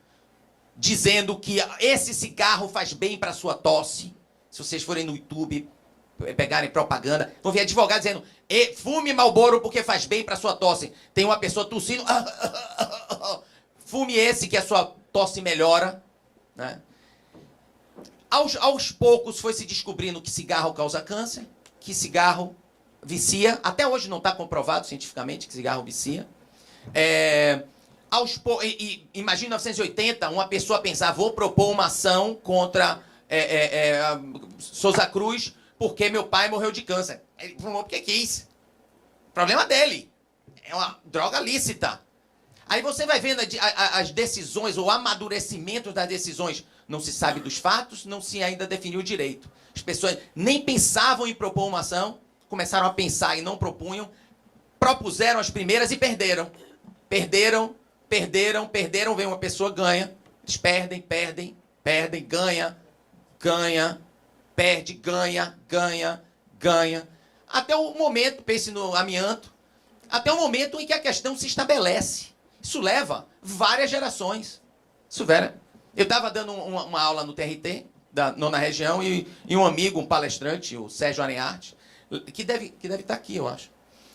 dizendo que esse cigarro faz bem para a sua tosse. Se vocês forem no YouTube, pegarem propaganda, vão ver advogado dizendo, fume Marlboro porque faz bem para a sua tosse. Tem uma pessoa tossindo, fume esse que a sua tosse melhora, né? Aos poucos foi se descobrindo que cigarro causa câncer, que cigarro vicia. Até hoje não está comprovado cientificamente que cigarro vicia. Imagina em 1980, uma pessoa pensar, vou propor uma ação contra Souza Cruz porque meu pai morreu de câncer. Ele falou, porque quis. Problema dele. É uma droga lícita. Aí você vai vendo as decisões, o amadurecimento das decisões. Não se sabe dos fatos, não se ainda definiu o direito. As pessoas nem pensavam em propor uma ação, começaram a pensar e não propunham, propuseram as primeiras e perderam. Perderam, vem uma pessoa, ganha. Eles perdem, ganha, perde, ganha. Até o momento, pense no amianto, até o momento em que a questão se estabelece. Isso leva várias gerações. Eu estava dando uma aula no TRT, da nona região, e um amigo, um palestrante, o Sérgio Arenhart, que deve estar aqui, eu acho.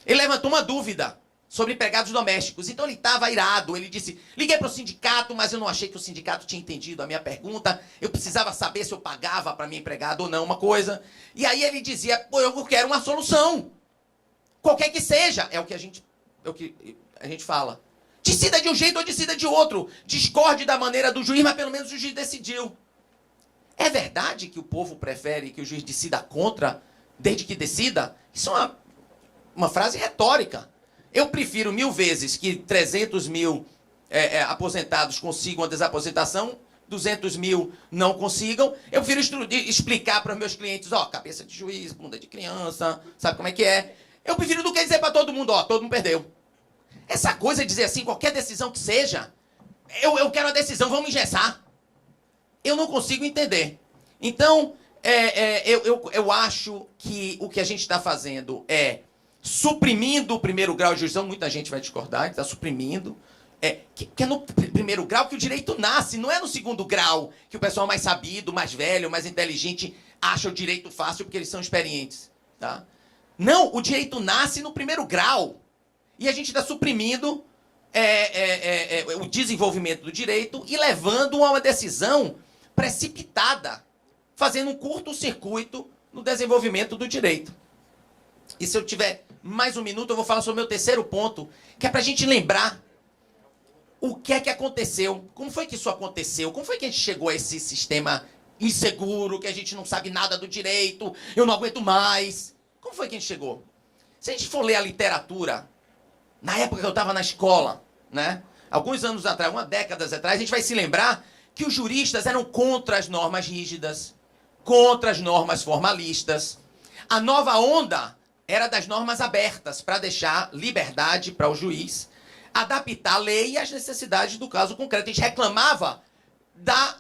Ele levantou uma dúvida sobre empregados domésticos. Então ele estava irado. Ele disse, liguei para o sindicato, mas eu não achei que o sindicato tinha entendido a minha pergunta. Eu precisava saber se eu pagava para minha empregada ou não uma coisa. E aí ele dizia, pô, eu quero uma solução. Qualquer que seja. É o que a gente fala. Decida de um jeito ou decida de outro. Discorde da maneira do juiz, mas pelo menos o juiz decidiu. É verdade que o povo prefere que o juiz decida contra, desde que decida? Isso é uma frase retórica. Eu prefiro 1000 vezes que 300 mil aposentados consigam a desaposentação, 200 mil não consigam. Eu prefiro explicar para os meus clientes, ó, cabeça de juiz, bunda de criança, sabe como é que é? Eu prefiro do que dizer para todo mundo, ó, todo mundo perdeu. Essa coisa de dizer assim, qualquer decisão que seja, eu quero a decisão, vamos engessar. Eu não consigo entender. Então, eu acho que o que a gente está fazendo é suprimindo o primeiro grau de jurisdição. Muita gente vai discordar, está suprimindo. Que é no primeiro grau que o direito nasce, não é no segundo grau que o pessoal mais sabido, mais velho, mais inteligente acha o direito fácil porque eles são experientes. Tá? Não, o direito nasce no primeiro grau. E a gente está suprimindo o desenvolvimento do direito e levando a uma decisão precipitada, fazendo um curto-circuito no desenvolvimento do direito. E se eu tiver mais um minuto, eu vou falar sobre o meu terceiro ponto, que é para a gente lembrar o que é que aconteceu, como foi que isso aconteceu, como foi que a gente chegou a esse sistema inseguro, que a gente não sabe nada do direito, eu não aguento mais. Como foi que a gente chegou? Se a gente for ler a literatura, na época que eu estava na escola, né, alguns anos atrás, uma década atrás, a gente vai se lembrar que os juristas eram contra as normas rígidas, contra as normas formalistas. A nova onda era das normas abertas, para deixar liberdade para o juiz adaptar a lei às necessidades do caso concreto. A gente reclamava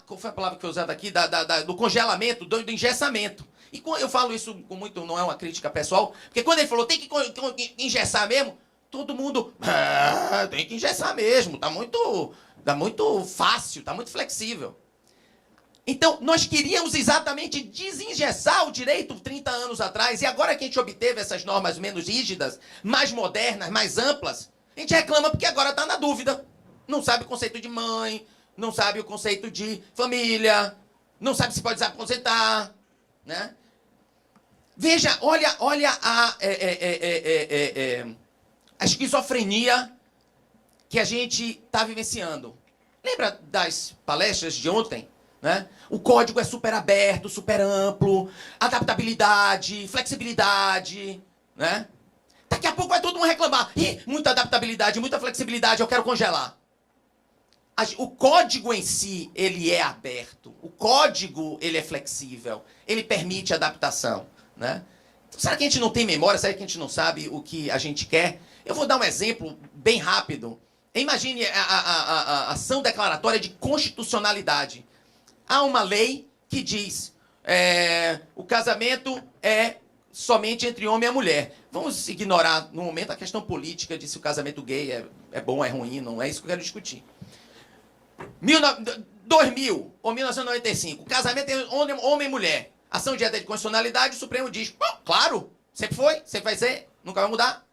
qual foi a palavra que foi usada aqui? Do congelamento, do engessamento. E eu falo isso com muito, não é uma crítica pessoal, porque quando ele falou tem que engessar mesmo, todo mundo, tem que engessar mesmo, tá muito fácil, tá muito flexível. Então, nós queríamos exatamente desengessar o direito 30 anos atrás, e agora que a gente obteve essas normas menos rígidas, mais modernas, mais amplas, a gente reclama porque agora está na dúvida. Não sabe o conceito de mãe, não sabe o conceito de família, não sabe se pode se aposentar, né? Veja, olha a esquizofrenia que a gente está vivenciando. Lembra das palestras de ontem? Né? O código é super aberto, super amplo, adaptabilidade, flexibilidade, né? Daqui a pouco vai todo mundo reclamar. Ih, muita adaptabilidade, muita flexibilidade, eu quero congelar. O código em si, ele é aberto. O código, ele é flexível. Ele permite adaptação, né? Será que a gente não tem memória? Será que a gente não sabe o que a gente quer? Eu vou dar um exemplo bem rápido. Imagine a ação declaratória de constitucionalidade. Há uma lei que diz o casamento é somente entre homem e mulher. Vamos ignorar, no momento, a questão política de se o casamento gay é bom ou é ruim. Não é isso que eu quero discutir. 2000 ou 1995, casamento entre homem e mulher. Ação direta de constitucionalidade, o Supremo diz, claro, sempre foi, sempre vai ser, nunca vai mudar.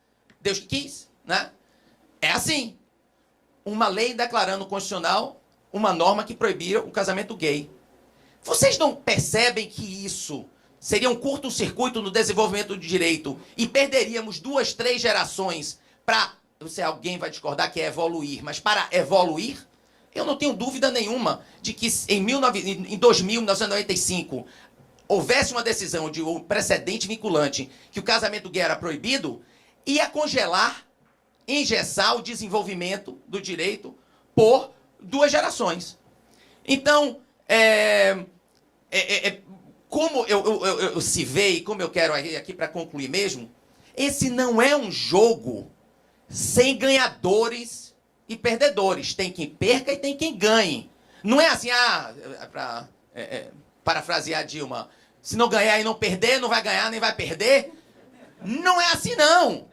Deus que quis, né? É assim. Uma lei declarando constitucional uma norma que proibia o casamento gay. Vocês não percebem que isso seria um curto-circuito no desenvolvimento do direito e perderíamos 2, 3 gerações para, se alguém vai discordar que é evoluir, mas para evoluir, eu não tenho dúvida nenhuma de que em 1995, houvesse uma decisão de um precedente vinculante que o casamento gay era proibido, ia congelar, engessar o desenvolvimento do direito por 2 gerações. Então, como eu civei, como eu quero aqui para concluir mesmo, esse não é um jogo sem ganhadores e perdedores. Tem quem perca e tem quem ganhe. Não é assim, para parafrasear Dilma, se não ganhar e não perder, não vai ganhar nem vai perder. Não é assim, não.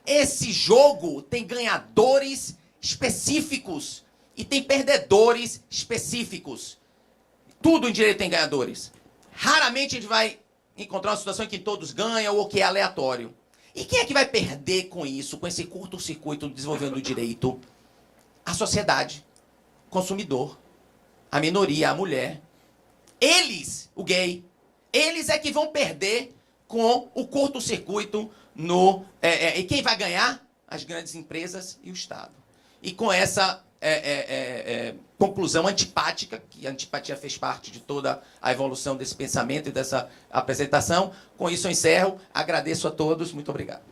Esse jogo tem ganhadores específicos e tem perdedores específicos. Tudo em direito tem ganhadores. Raramente a gente vai encontrar uma situação em que todos ganham ou que é aleatório. E quem é que vai perder com isso, com esse curto-circuito do desenvolvimento do direito? A sociedade, o consumidor, a minoria, a mulher. Eles, o gay, eles é que vão perder com o curto-circuito no... e quem vai ganhar? As grandes empresas e o Estado. e com essa conclusão antipática, que a antipatia fez parte de toda a evolução desse pensamento e dessa apresentação. Com isso eu encerro, agradeço a todos, muito obrigado.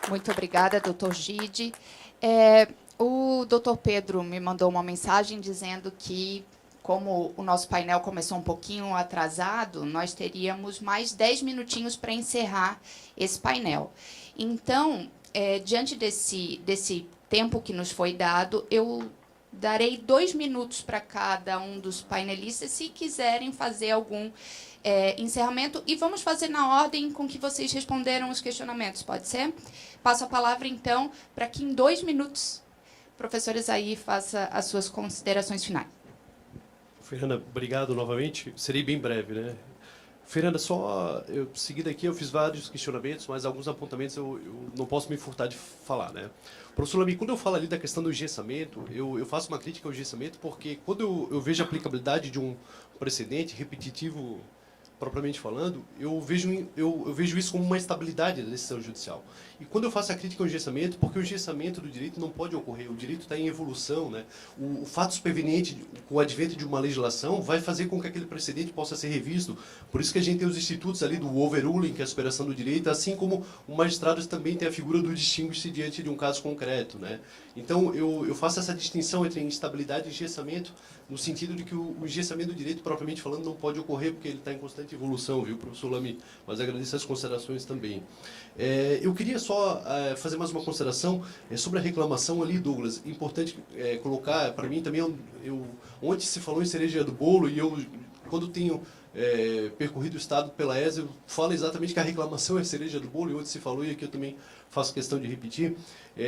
Muito obrigada, doutor Gide. O doutor Pedro me mandou uma mensagem dizendo que, como o nosso painel começou um pouquinho atrasado, nós teríamos mais 10 minutinhos para encerrar esse painel. Então, diante desse tempo que nos foi dado, eu darei 2 minutos para cada um dos painelistas, se quiserem fazer algum encerramento, e vamos fazer na ordem com que vocês responderam os questionamentos, pode ser? Passo a palavra, então, para que em 2 minutos o professor Isaí faça as suas considerações finais. Fernanda, obrigado novamente. Serei bem breve, né? Fernanda, seguindo aqui, eu fiz vários questionamentos, mas alguns apontamentos eu não posso me furtar de falar, né? Professor Lamy, quando eu falo ali da questão do engessamento, eu faço uma crítica ao engessamento porque quando eu vejo a aplicabilidade de um precedente repetitivo, propriamente falando, eu vejo isso como uma estabilidade da decisão judicial. E quando eu faço a crítica ao engessamento, porque o engessamento do direito não pode ocorrer, o direito está em evolução, né? O fato superveniente, com o advento de uma legislação, vai fazer com que aquele precedente possa ser revisto. Por isso que a gente tem os institutos ali do overruling, que é a superação do direito, assim como o magistrado também tem a figura do distingue-se diante de um caso concreto, né? Então, eu faço essa distinção entre instabilidade e engessamento, no sentido de que o engessamento do direito, propriamente falando, não pode ocorrer, porque ele está em constante evolução, viu, professor Lamy? Mas agradeço as considerações também. Eu queria só fazer mais uma consideração sobre a reclamação ali, Douglas. Importante colocar, para mim também, ontem se falou em cereja do bolo, e eu, quando tenho percorrido o Estado pela ESA, eu falo exatamente que a reclamação é cereja do bolo, e ontem se falou, e aqui eu também faço questão de repetir,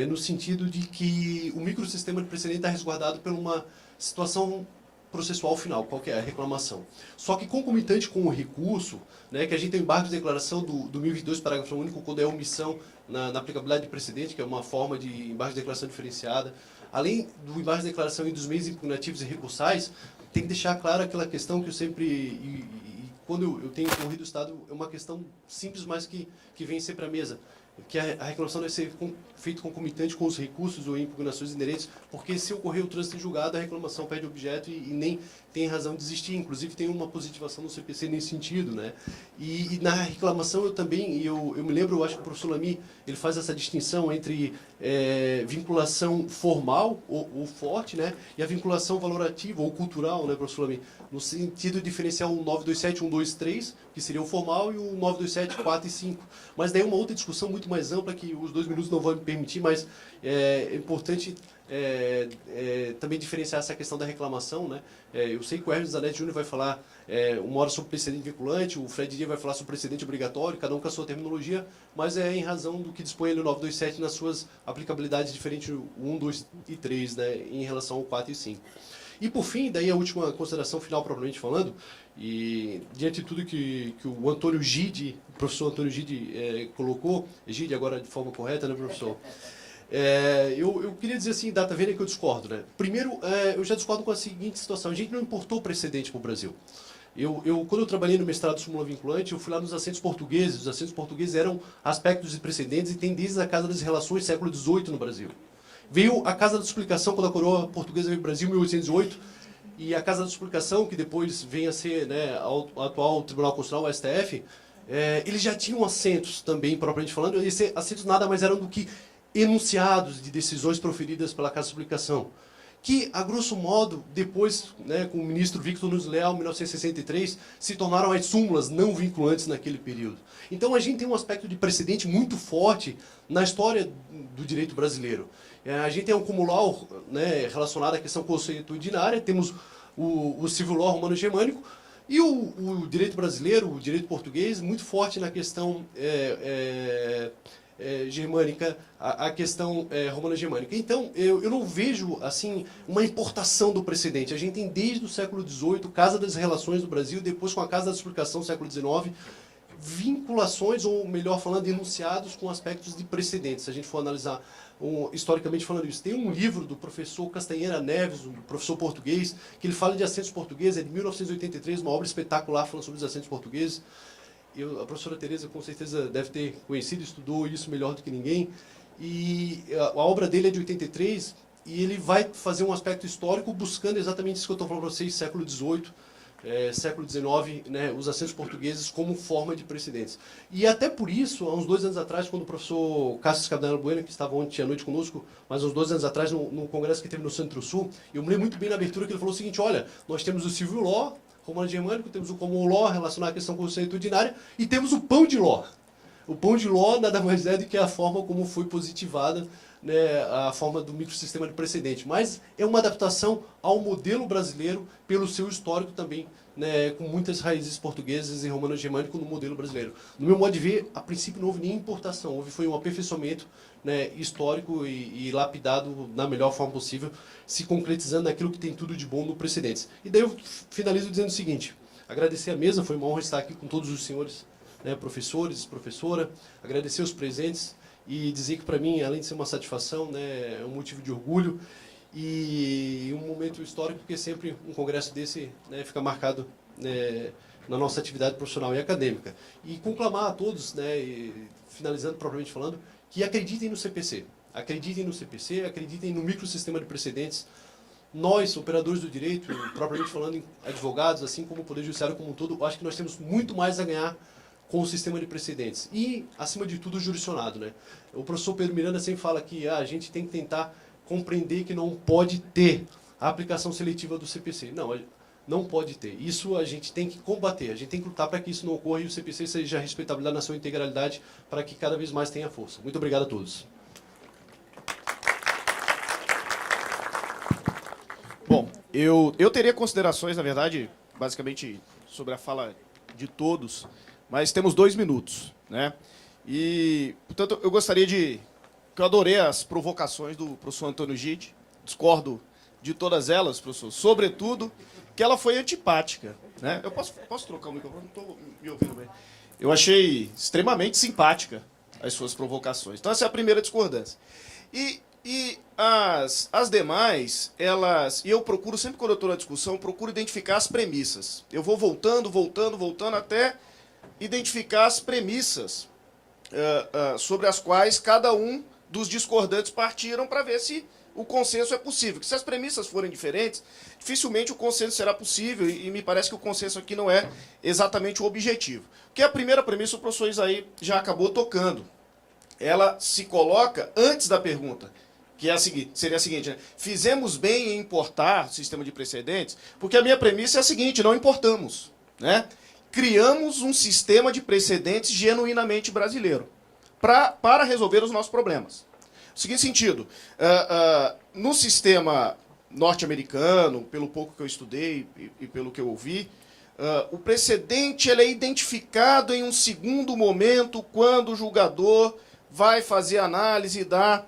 no sentido de que o microsistema de precedente está resguardado por uma situação processual final, qual que é a reclamação. Só que concomitante com o recurso, né, que a gente tem o embargo de declaração do 1022, parágrafo único, quando é omissão na aplicabilidade de precedente, que é uma forma de embargo de declaração diferenciada, além do embargo de declaração e dos meios impugnativos e recursais, tem que deixar claro aquela questão que eu sempre, quando eu tenho corrido o Estado, é uma questão simples, mas que vem sempre à mesa, que a reclamação deve ser feita concomitante com os recursos ou impugnações inerentes, porque se ocorrer o trânsito em julgado, a reclamação perde objeto e nem tem razão de existir. Inclusive, tem uma positivação no CPC nesse sentido, né? E na reclamação eu também, eu me lembro, eu acho que o professor Lamy, ele faz essa distinção entre vinculação formal ou forte, né? E a vinculação valorativa ou cultural, né, professor Lamy? No sentido de diferenciar o 927, 123, que seria o formal, e o 927, 4 e 5. Mas daí é uma outra discussão muito mais ampla, que os 2 minutos não vão me permitir, mas é importante também diferenciar essa questão da reclamação, né? Eu sei que o Hermes Zanetti Júnior vai falar uma hora sobre precedente vinculante, o Fred Dias vai falar sobre precedente obrigatório, cada um com a sua terminologia, mas é em razão do que dispõe ali o 927 nas suas aplicabilidades diferentes, o 1, 2 e 3, né, em relação ao 4 e 5. E, por fim, daí a última consideração final, propriamente falando, e diante de tudo que o Antônio Gide, o professor Antônio Gide colocou, Gide agora de forma correta, né, professor? Eu queria dizer assim, data vênia, que eu discordo, né? Primeiro, eu já discordo com a seguinte situação: a gente não importou precedente para o Brasil. Quando eu trabalhei no mestrado súmula vinculante, eu fui lá nos assentos portugueses. Os assentos portugueses eram aspectos de precedentes e tem desde a Casa das Relações, século XVIII no Brasil. Veio a Casa da Suplicação, quando a coroa portuguesa veio para o Brasil, em 1808, e a Casa da Suplicação, que depois vem a ser, né, o atual Tribunal Constitucional, o STF, eles já tinham assentos também, propriamente falando, e esses assentos nada mais eram do que enunciados de decisões proferidas pela Casa de Suplicação, que, a grosso modo, depois, né, com o ministro Victor Nunes Leal, em 1963, se tornaram as súmulas não vinculantes naquele período. Então, a gente tem um aspecto de precedente muito forte na história do direito brasileiro. A gente tem um cumular, né, relacionado à questão consuetudinária, temos o civil law romano-germânico, e o direito brasileiro, o direito português, muito forte na questão germânica, a questão romano-germânica. Então, eu não vejo assim uma importação do precedente. A gente tem desde o século XVIII, Casa das Relações do Brasil, depois com a Casa da Explicação, século XIX, vinculações, ou melhor falando, enunciados com aspectos de precedentes. Se a gente for analisar historicamente falando isso, tem um livro do professor Castanheira Neves, um professor português, que ele fala de assentos portugueses, é de 1983, uma obra espetacular falando sobre os assentos portugueses. a professora Tereza com certeza deve ter conhecido, estudou isso melhor do que ninguém, e a obra dele é de 83, e ele vai fazer um aspecto histórico buscando exatamente isso que eu estou falando para vocês, século XVIII, século XIX, né, os acentos portugueses como forma de precedentes. E até por isso, há uns 2 anos atrás, quando o professor Cássio Cardenal Bueno, que estava ontem à noite conosco, mas uns 2 anos atrás, no congresso que teve no Centro-Sul, eu me lembro muito bem na abertura que ele falou o seguinte: olha, nós temos o Civil Law romano germânico, temos o Common Law relacionado à questão conceitudinária, e temos o Pão de Law. O Pão de Law nada mais é do que a forma como foi positivada, né, a forma do microsistema de precedente. Mas é uma adaptação ao modelo brasileiro pelo seu histórico também, né, com muitas raízes portuguesas e romano-germânico no modelo brasileiro. No meu modo de ver, a princípio não houve nem importação, foi um aperfeiçoamento, né, histórico e lapidado da melhor forma possível, se concretizando naquilo que tem tudo de bom no precedentes. E daí eu finalizo dizendo o seguinte: agradecer a mesa, foi uma honra estar aqui com todos os senhores, né, professores, professora, agradecer os presentes e dizer que para mim, além de ser uma satisfação, né, é um motivo de orgulho e um momento histórico, porque sempre um congresso desse, né, fica marcado, né, na nossa atividade profissional e acadêmica. E conclamar a todos, né, finalizando propriamente falando, que acreditem no CPC. Acreditem no CPC, acreditem no microsistema de precedentes. Nós, operadores do direito, propriamente falando, em advogados, assim como o Poder Judiciário como um todo, acho que nós temos muito mais a ganhar com o sistema de precedentes. E, acima de tudo, o jurisdicionado, né? O professor Pedro Miranda sempre fala que a gente tem que tentar compreender que não pode ter a aplicação seletiva do CPC. Não pode ter. Isso a gente tem que combater, a gente tem que lutar para que isso não ocorra e o CPC seja respeitabilidade na sua integralidade para que cada vez mais tenha força. Muito obrigado a todos. Bom, eu teria considerações, na verdade, basicamente sobre a fala de todos, mas temos 2 minutos, né? E, portanto, eu gostaria que eu adorei as provocações do professor Antônio Gide, discordo de todas elas, professor, sobretudo que ela foi antipática, né? Eu posso trocar o microfone? Não estou me ouvindo bem. Eu achei extremamente simpática as suas provocações. Então, essa é a primeira discordância. E as demais, elas... E eu procuro, sempre quando eu estou na discussão, procuro identificar as premissas. Eu vou voltando até identificar as premissas sobre as quais cada um dos discordantes partiram para ver se o consenso é possível. Porque se as premissas forem diferentes, dificilmente o consenso será possível, e me parece que o consenso aqui não é exatamente o objetivo. Porque a primeira premissa o professor Isaí já acabou tocando. Ela se coloca antes da pergunta, que é seria a seguinte, né? Fizemos bem em importar o sistema de precedentes, porque a minha premissa é a seguinte: não importamos, né? Criamos um sistema de precedentes genuinamente brasileiro para resolver os nossos problemas. No seguinte sentido, no sistema norte-americano, pelo pouco que eu estudei e pelo que eu ouvi, o precedente ele é identificado em um segundo momento quando o julgador vai fazer análise da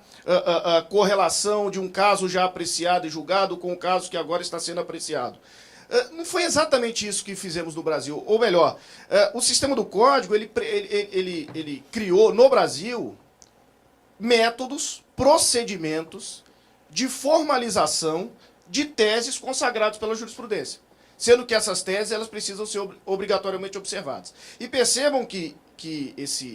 correlação de um caso já apreciado e julgado com o caso que agora está sendo apreciado. Não foi exatamente isso que fizemos no Brasil. Ou melhor, o sistema do Código ele criou no Brasil métodos, procedimentos de formalização de teses consagrados pela jurisprudência, sendo que essas teses elas precisam ser obrigatoriamente observadas. E percebam que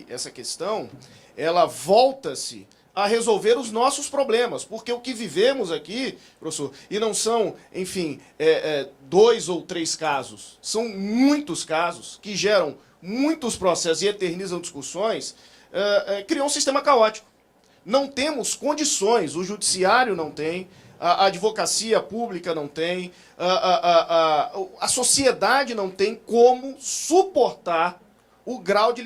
essa questão ela volta-se a resolver os nossos problemas, porque o que vivemos aqui, professor, e não são, enfim, 2 ou 3 casos, são muitos casos que geram muitos processos e eternizam discussões, criou um sistema caótico. Não temos condições, o judiciário não tem, a advocacia pública não tem, a sociedade não tem como suportar o grau de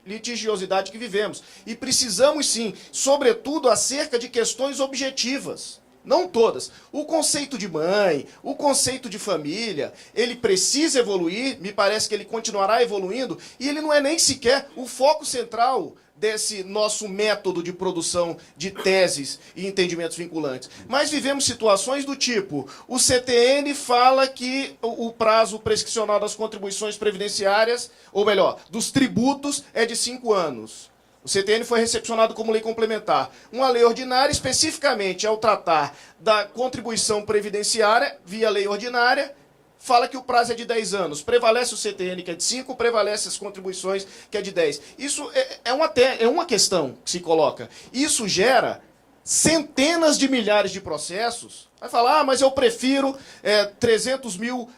litigiosidade que vivemos. E precisamos, sim, sobretudo, acerca de questões objetivas. Não todas. O conceito de mãe, o conceito de família, ele precisa evoluir, me parece que ele continuará evoluindo, e ele não é nem sequer o foco central desse nosso método de produção de teses e entendimentos vinculantes. Mas vivemos situações do tipo, o CTN fala que o prazo prescricional das contribuições previdenciárias, ou melhor, dos tributos, é de 5 anos. O CTN foi recepcionado como lei complementar. Uma lei ordinária, especificamente ao tratar da contribuição previdenciária, via lei ordinária, fala que o prazo é de 10 anos. Prevalece o CTN, que é de 5, prevalece as contribuições, que é de 10. Isso é uma questão que se coloca. Isso gera centenas de milhares de processos. Vai falar, mas eu prefiro 300 mil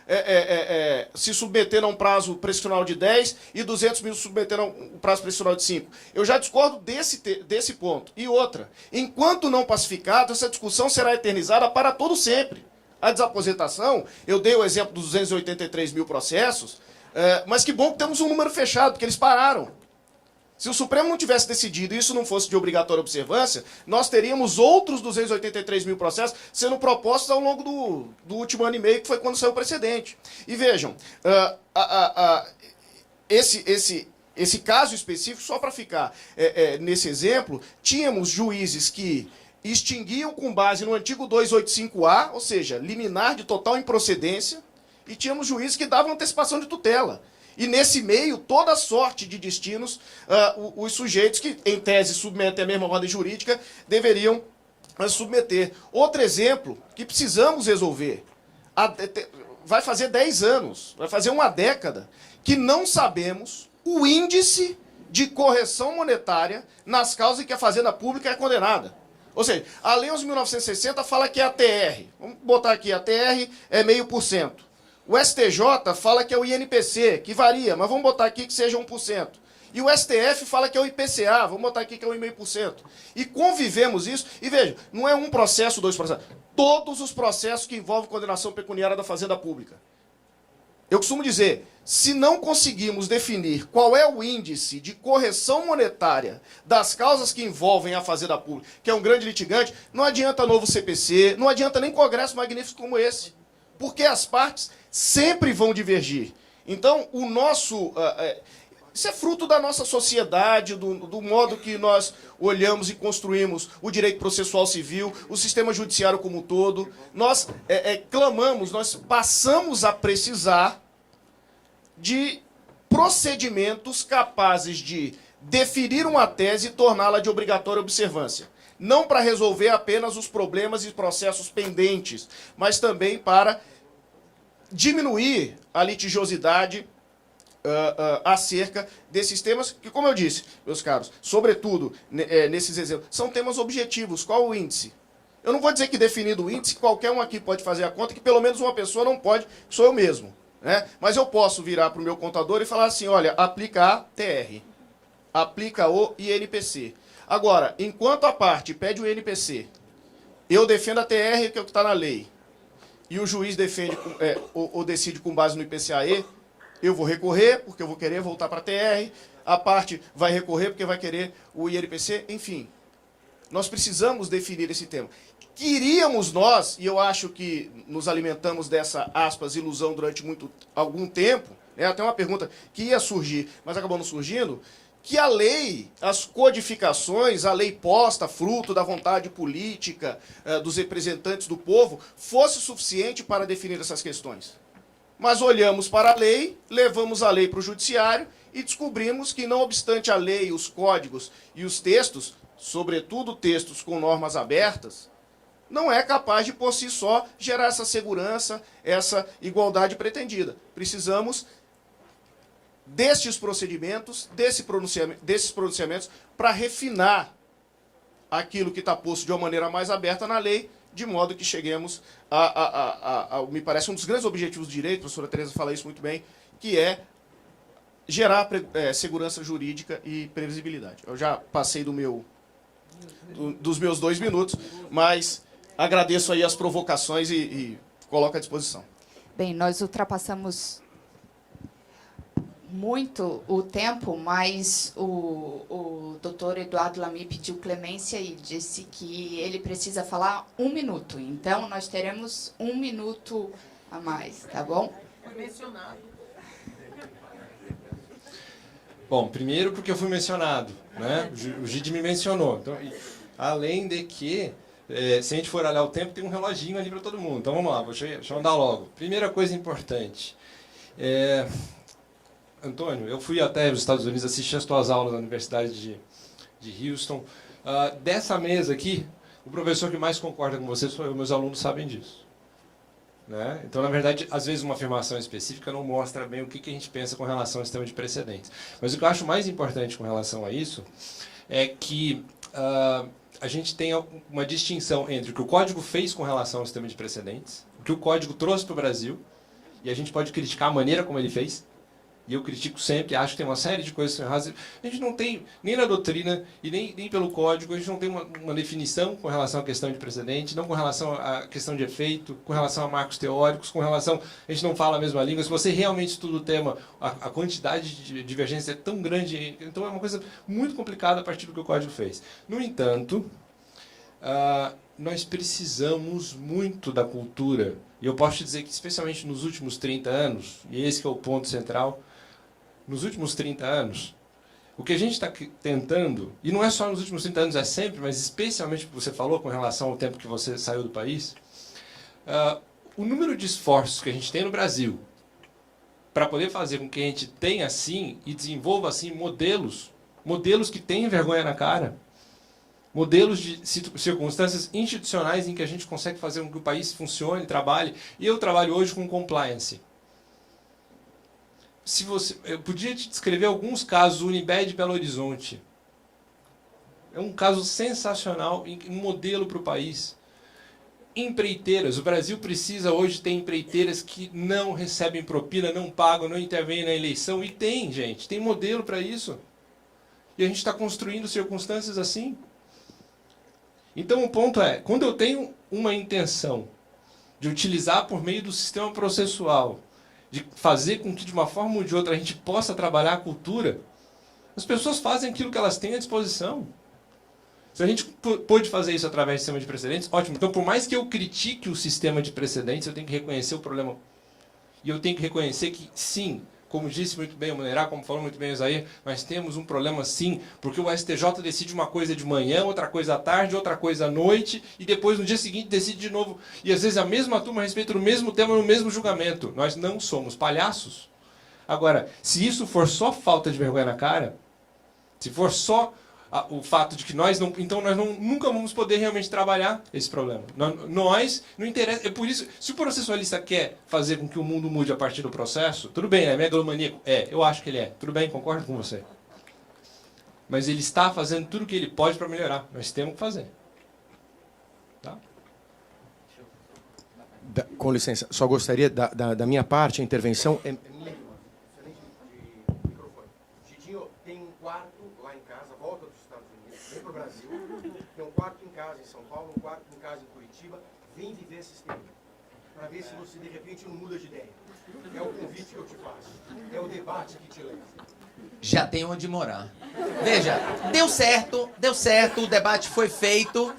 se submeter a um prazo prescricional de 10 e 200 mil se submeter a um prazo prescricional de 5. Eu já discordo desse ponto. E outra, enquanto não pacificado, essa discussão será eternizada para todo sempre. A desaposentação, eu dei o exemplo dos 283 mil processos, mas que bom que temos um número fechado, porque eles pararam. Se o Supremo não tivesse decidido e isso não fosse de obrigatória observância, nós teríamos outros 283 mil processos sendo propostos ao longo do último ano e meio, que foi quando saiu o precedente. E vejam, esse caso específico, só para ficar nesse exemplo, tínhamos juízes que extinguiam com base no antigo 285A, ou seja, liminar de total improcedência, e tínhamos juízes que davam antecipação de tutela. E nesse meio, toda sorte de destinos, os sujeitos que, em tese, submetem a mesma ordem jurídica, deveriam submeter. Outro exemplo que precisamos resolver. Vai fazer 10 anos, vai fazer uma década, que não sabemos o índice de correção monetária nas causas em que a Fazenda Pública é condenada. Ou seja, a Lei 11.960 fala que é a TR. Vamos botar aqui, a TR é 0,5%. O STJ fala que é o INPC, que varia, mas vamos botar aqui que seja 1%. E o STF fala que é o IPCA, vamos botar aqui que é o 1,5%. E convivemos isso, e veja, não é um processo, 2 processos. Todos os processos que envolvem condenação pecuniária da Fazenda Pública. Eu costumo dizer, se não conseguimos definir qual é o índice de correção monetária das causas que envolvem a Fazenda Pública, que é um grande litigante, não adianta novo CPC, não adianta nem congresso magnífico como esse. Porque as partes sempre vão divergir. Então, o nosso... isso é fruto da nossa sociedade, do modo que nós olhamos e construímos o direito processual civil, o sistema judiciário como um todo. Nós clamamos, nós passamos a precisar de procedimentos capazes de definir uma tese e torná-la de obrigatória observância. Não para resolver apenas os problemas e processos pendentes, mas também para diminuir a litigiosidade acerca desses temas, que, como eu disse, meus caros, sobretudo nesses exemplos, são temas objetivos. Qual o índice? Eu não vou dizer que definido o índice, qualquer um aqui pode fazer a conta, que pelo menos uma pessoa não pode, que sou eu mesmo. Né? Mas eu posso virar para o meu contador e falar assim, olha, aplica a TR, aplica o INPC. Agora, enquanto a parte pede o INPC, eu defendo a TR, que é o que está na lei, e o juiz defende ou decide com base no IPCAE, eu vou recorrer, porque eu vou querer voltar para a TR, a parte vai recorrer, porque vai querer o INPC, enfim. Nós precisamos definir esse tema. Queríamos nós, e eu acho que nos alimentamos dessa, aspas, ilusão durante algum tempo, até uma pergunta que ia surgir, mas acabou não surgindo, que a lei, as codificações, a lei posta, fruto da vontade política dos representantes do povo, fosse suficiente para definir essas questões. Mas olhamos para a lei, levamos a lei para o judiciário e descobrimos que, não obstante a lei, os códigos e os textos, sobretudo textos com normas abertas, não é capaz de, por si só, gerar essa segurança, essa igualdade pretendida. Precisamos destes procedimentos, desses pronunciamentos, para refinar aquilo que está posto de uma maneira mais aberta na lei, de modo que cheguemos me parece, um dos grandes objetivos do direito, a professora Tereza fala isso muito bem, que é gerar segurança jurídica e previsibilidade. Eu já passei dos meus 2 minutos, mas agradeço aí as provocações e coloco à disposição. Bem, nós ultrapassamos muito o tempo, mas o doutor Eduardo Lamy pediu clemência e disse que ele precisa falar 1 minuto. Então, nós teremos 1 minuto a mais, tá bom? Foi mencionado. Bom, primeiro porque eu fui mencionado, né? O Gide me mencionou. Então, além de que, se a gente for olhar o tempo, tem um reloginho ali para todo mundo. Então, vamos lá, deixa eu andar logo. Primeira coisa importante. Antônio, eu fui até os Estados Unidos assistir as tuas aulas na Universidade de Houston. Dessa mesa aqui, o professor que mais concorda com você sou eu, meus alunos sabem disso. né? Então, na verdade, às vezes uma afirmação específica não mostra bem o que a gente pensa com relação ao sistema de precedentes. Mas o que eu acho mais importante com relação a isso é que a gente tem uma distinção entre o que o Código fez com relação ao sistema de precedentes, o que o Código trouxe para o Brasil, e a gente pode criticar a maneira como ele fez, e eu critico sempre, acho que tem uma série de coisas erradas. A gente não tem, nem na doutrina e nem pelo Código, a gente não tem uma definição com relação à questão de precedente, não com relação à questão de efeito, com relação a marcos teóricos, com relação... A gente não fala a mesma língua. Se você realmente estuda o tema, a quantidade de divergência é tão grande, então é uma coisa muito complicada a partir do que o Código fez. No entanto, nós precisamos muito da cultura, e eu posso te dizer que, especialmente nos últimos 30 anos, e esse que é o ponto central, nos últimos 30 anos, o que a gente está tentando, e não é só nos últimos 30 anos, é sempre, mas especialmente o que você falou com relação ao tempo que você saiu do país, o número de esforços que a gente tem no Brasil para poder fazer com que a gente tenha, assim, e desenvolva, assim, modelos que tenham vergonha na cara, modelos de circunstâncias institucionais em que a gente consegue fazer com que o país funcione, trabalhe. E eu trabalho hoje com compliance. Eu podia te descrever alguns casos, Unimed de Belo Horizonte. É um caso sensacional, um modelo para o país. Empreiteiras. O Brasil precisa hoje ter empreiteiras que não recebem propina, não pagam, não intervêm na eleição. E tem, gente. Tem modelo para isso. E a gente está construindo circunstâncias assim. Então, o ponto é, quando eu tenho uma intenção de utilizar por meio do sistema processual, de fazer com que, de uma forma ou de outra, a gente possa trabalhar a cultura, as pessoas fazem aquilo que elas têm à disposição. Se a gente pôde fazer isso através do sistema de precedentes, ótimo. Então, por mais que eu critique o sistema de precedentes, eu tenho que reconhecer o problema. E eu tenho que reconhecer que, sim, como disse muito bem o Monerá, como falou muito bem o Isaías, nós temos um problema sim, porque o STJ decide uma coisa de manhã, outra coisa à tarde, outra coisa à noite, e depois no dia seguinte decide de novo. E às vezes a mesma turma respeita o mesmo tema no mesmo julgamento. Nós não somos palhaços. Agora, se isso for só falta de vergonha na cara, se for só o fato de que nós não... Então nós nunca vamos poder realmente trabalhar esse problema. Nós não interessa... É por isso, se o processualista quer fazer com que o mundo mude a partir do processo, tudo bem, é megalomaníaco? É, eu acho que ele é. Tudo bem, concordo com você. Mas ele está fazendo tudo o que ele pode para melhorar. Nós temos que fazer. Tá? Com licença, só gostaria, da minha parte, a intervenção... Tem um quarto em casa em São Paulo, um quarto em casa em Curitiba. Vem viver esse sistema. Para ver se você, de repente, não muda de ideia. É o convite que eu te faço. É o debate que te leva. Já tem onde morar. Veja, deu certo, o debate foi feito.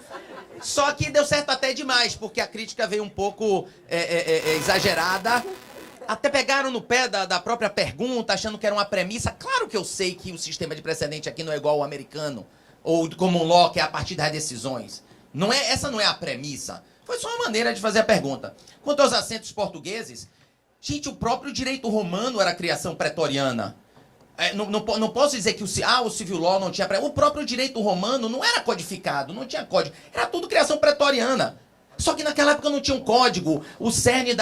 Só que deu certo até demais, porque a crítica veio um pouco exagerada. Até pegaram no pé da própria pergunta, achando que era uma premissa. Claro que eu sei que o sistema de precedente aqui não é igual ao americano, ou como um law, que é a partir das decisões. Essa não é a premissa. Foi só uma maneira de fazer a pergunta. Quanto aos assentos portugueses, gente, o próprio direito romano era criação pretoriana. Não posso dizer que o civil law não tinha... O próprio direito romano não era codificado, não tinha código. Era tudo criação pretoriana. Só que naquela época não tinha um código. O cerne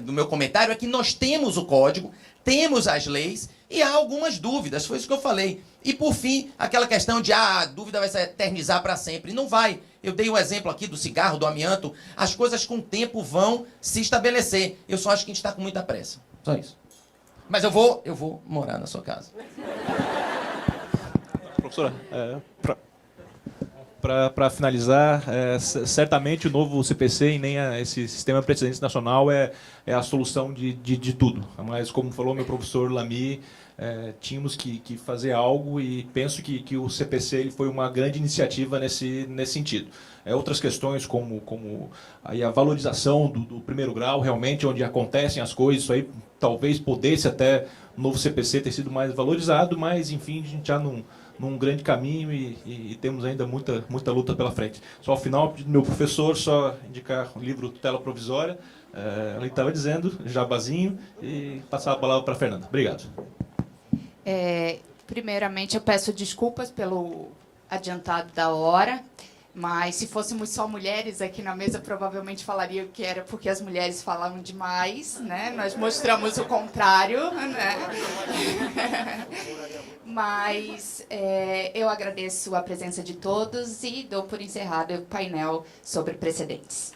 do meu comentário é que nós temos o código, temos as leis e há algumas dúvidas. Foi isso que eu falei. E, por fim, aquela questão de a dúvida vai se eternizar para sempre. Não vai. Eu dei o exemplo aqui do cigarro, do amianto. As coisas com o tempo vão se estabelecer. Eu só acho que a gente está com muita pressa. Só isso. Mas eu vou morar na sua casa. Professora, para finalizar, certamente o novo CPC e nem esse sistema de precedentes nacional é a solução de tudo. Mas, como falou meu professor Lamy, tínhamos que fazer algo e penso que o CPC ele foi uma grande iniciativa nesse sentido. Outras questões como aí a valorização do primeiro grau, realmente onde acontecem as coisas, isso aí talvez pudesse até o novo CPC ter sido mais valorizado, mas enfim, a gente já num grande caminho e temos ainda muita luta pela frente. Só ao final, meu professor, só indicar o livro Tutela Provisória, ele estava dizendo, jabazinho, e passar a palavra para a Fernanda. Obrigado. Primeiramente, eu peço desculpas pelo adiantado da hora, Mas se fôssemos só mulheres aqui na mesa, provavelmente falaria que era porque as mulheres falavam demais, né? Nós mostramos o contrário, né? Mas eu agradeço a presença de todos e dou por encerrado o painel sobre precedentes.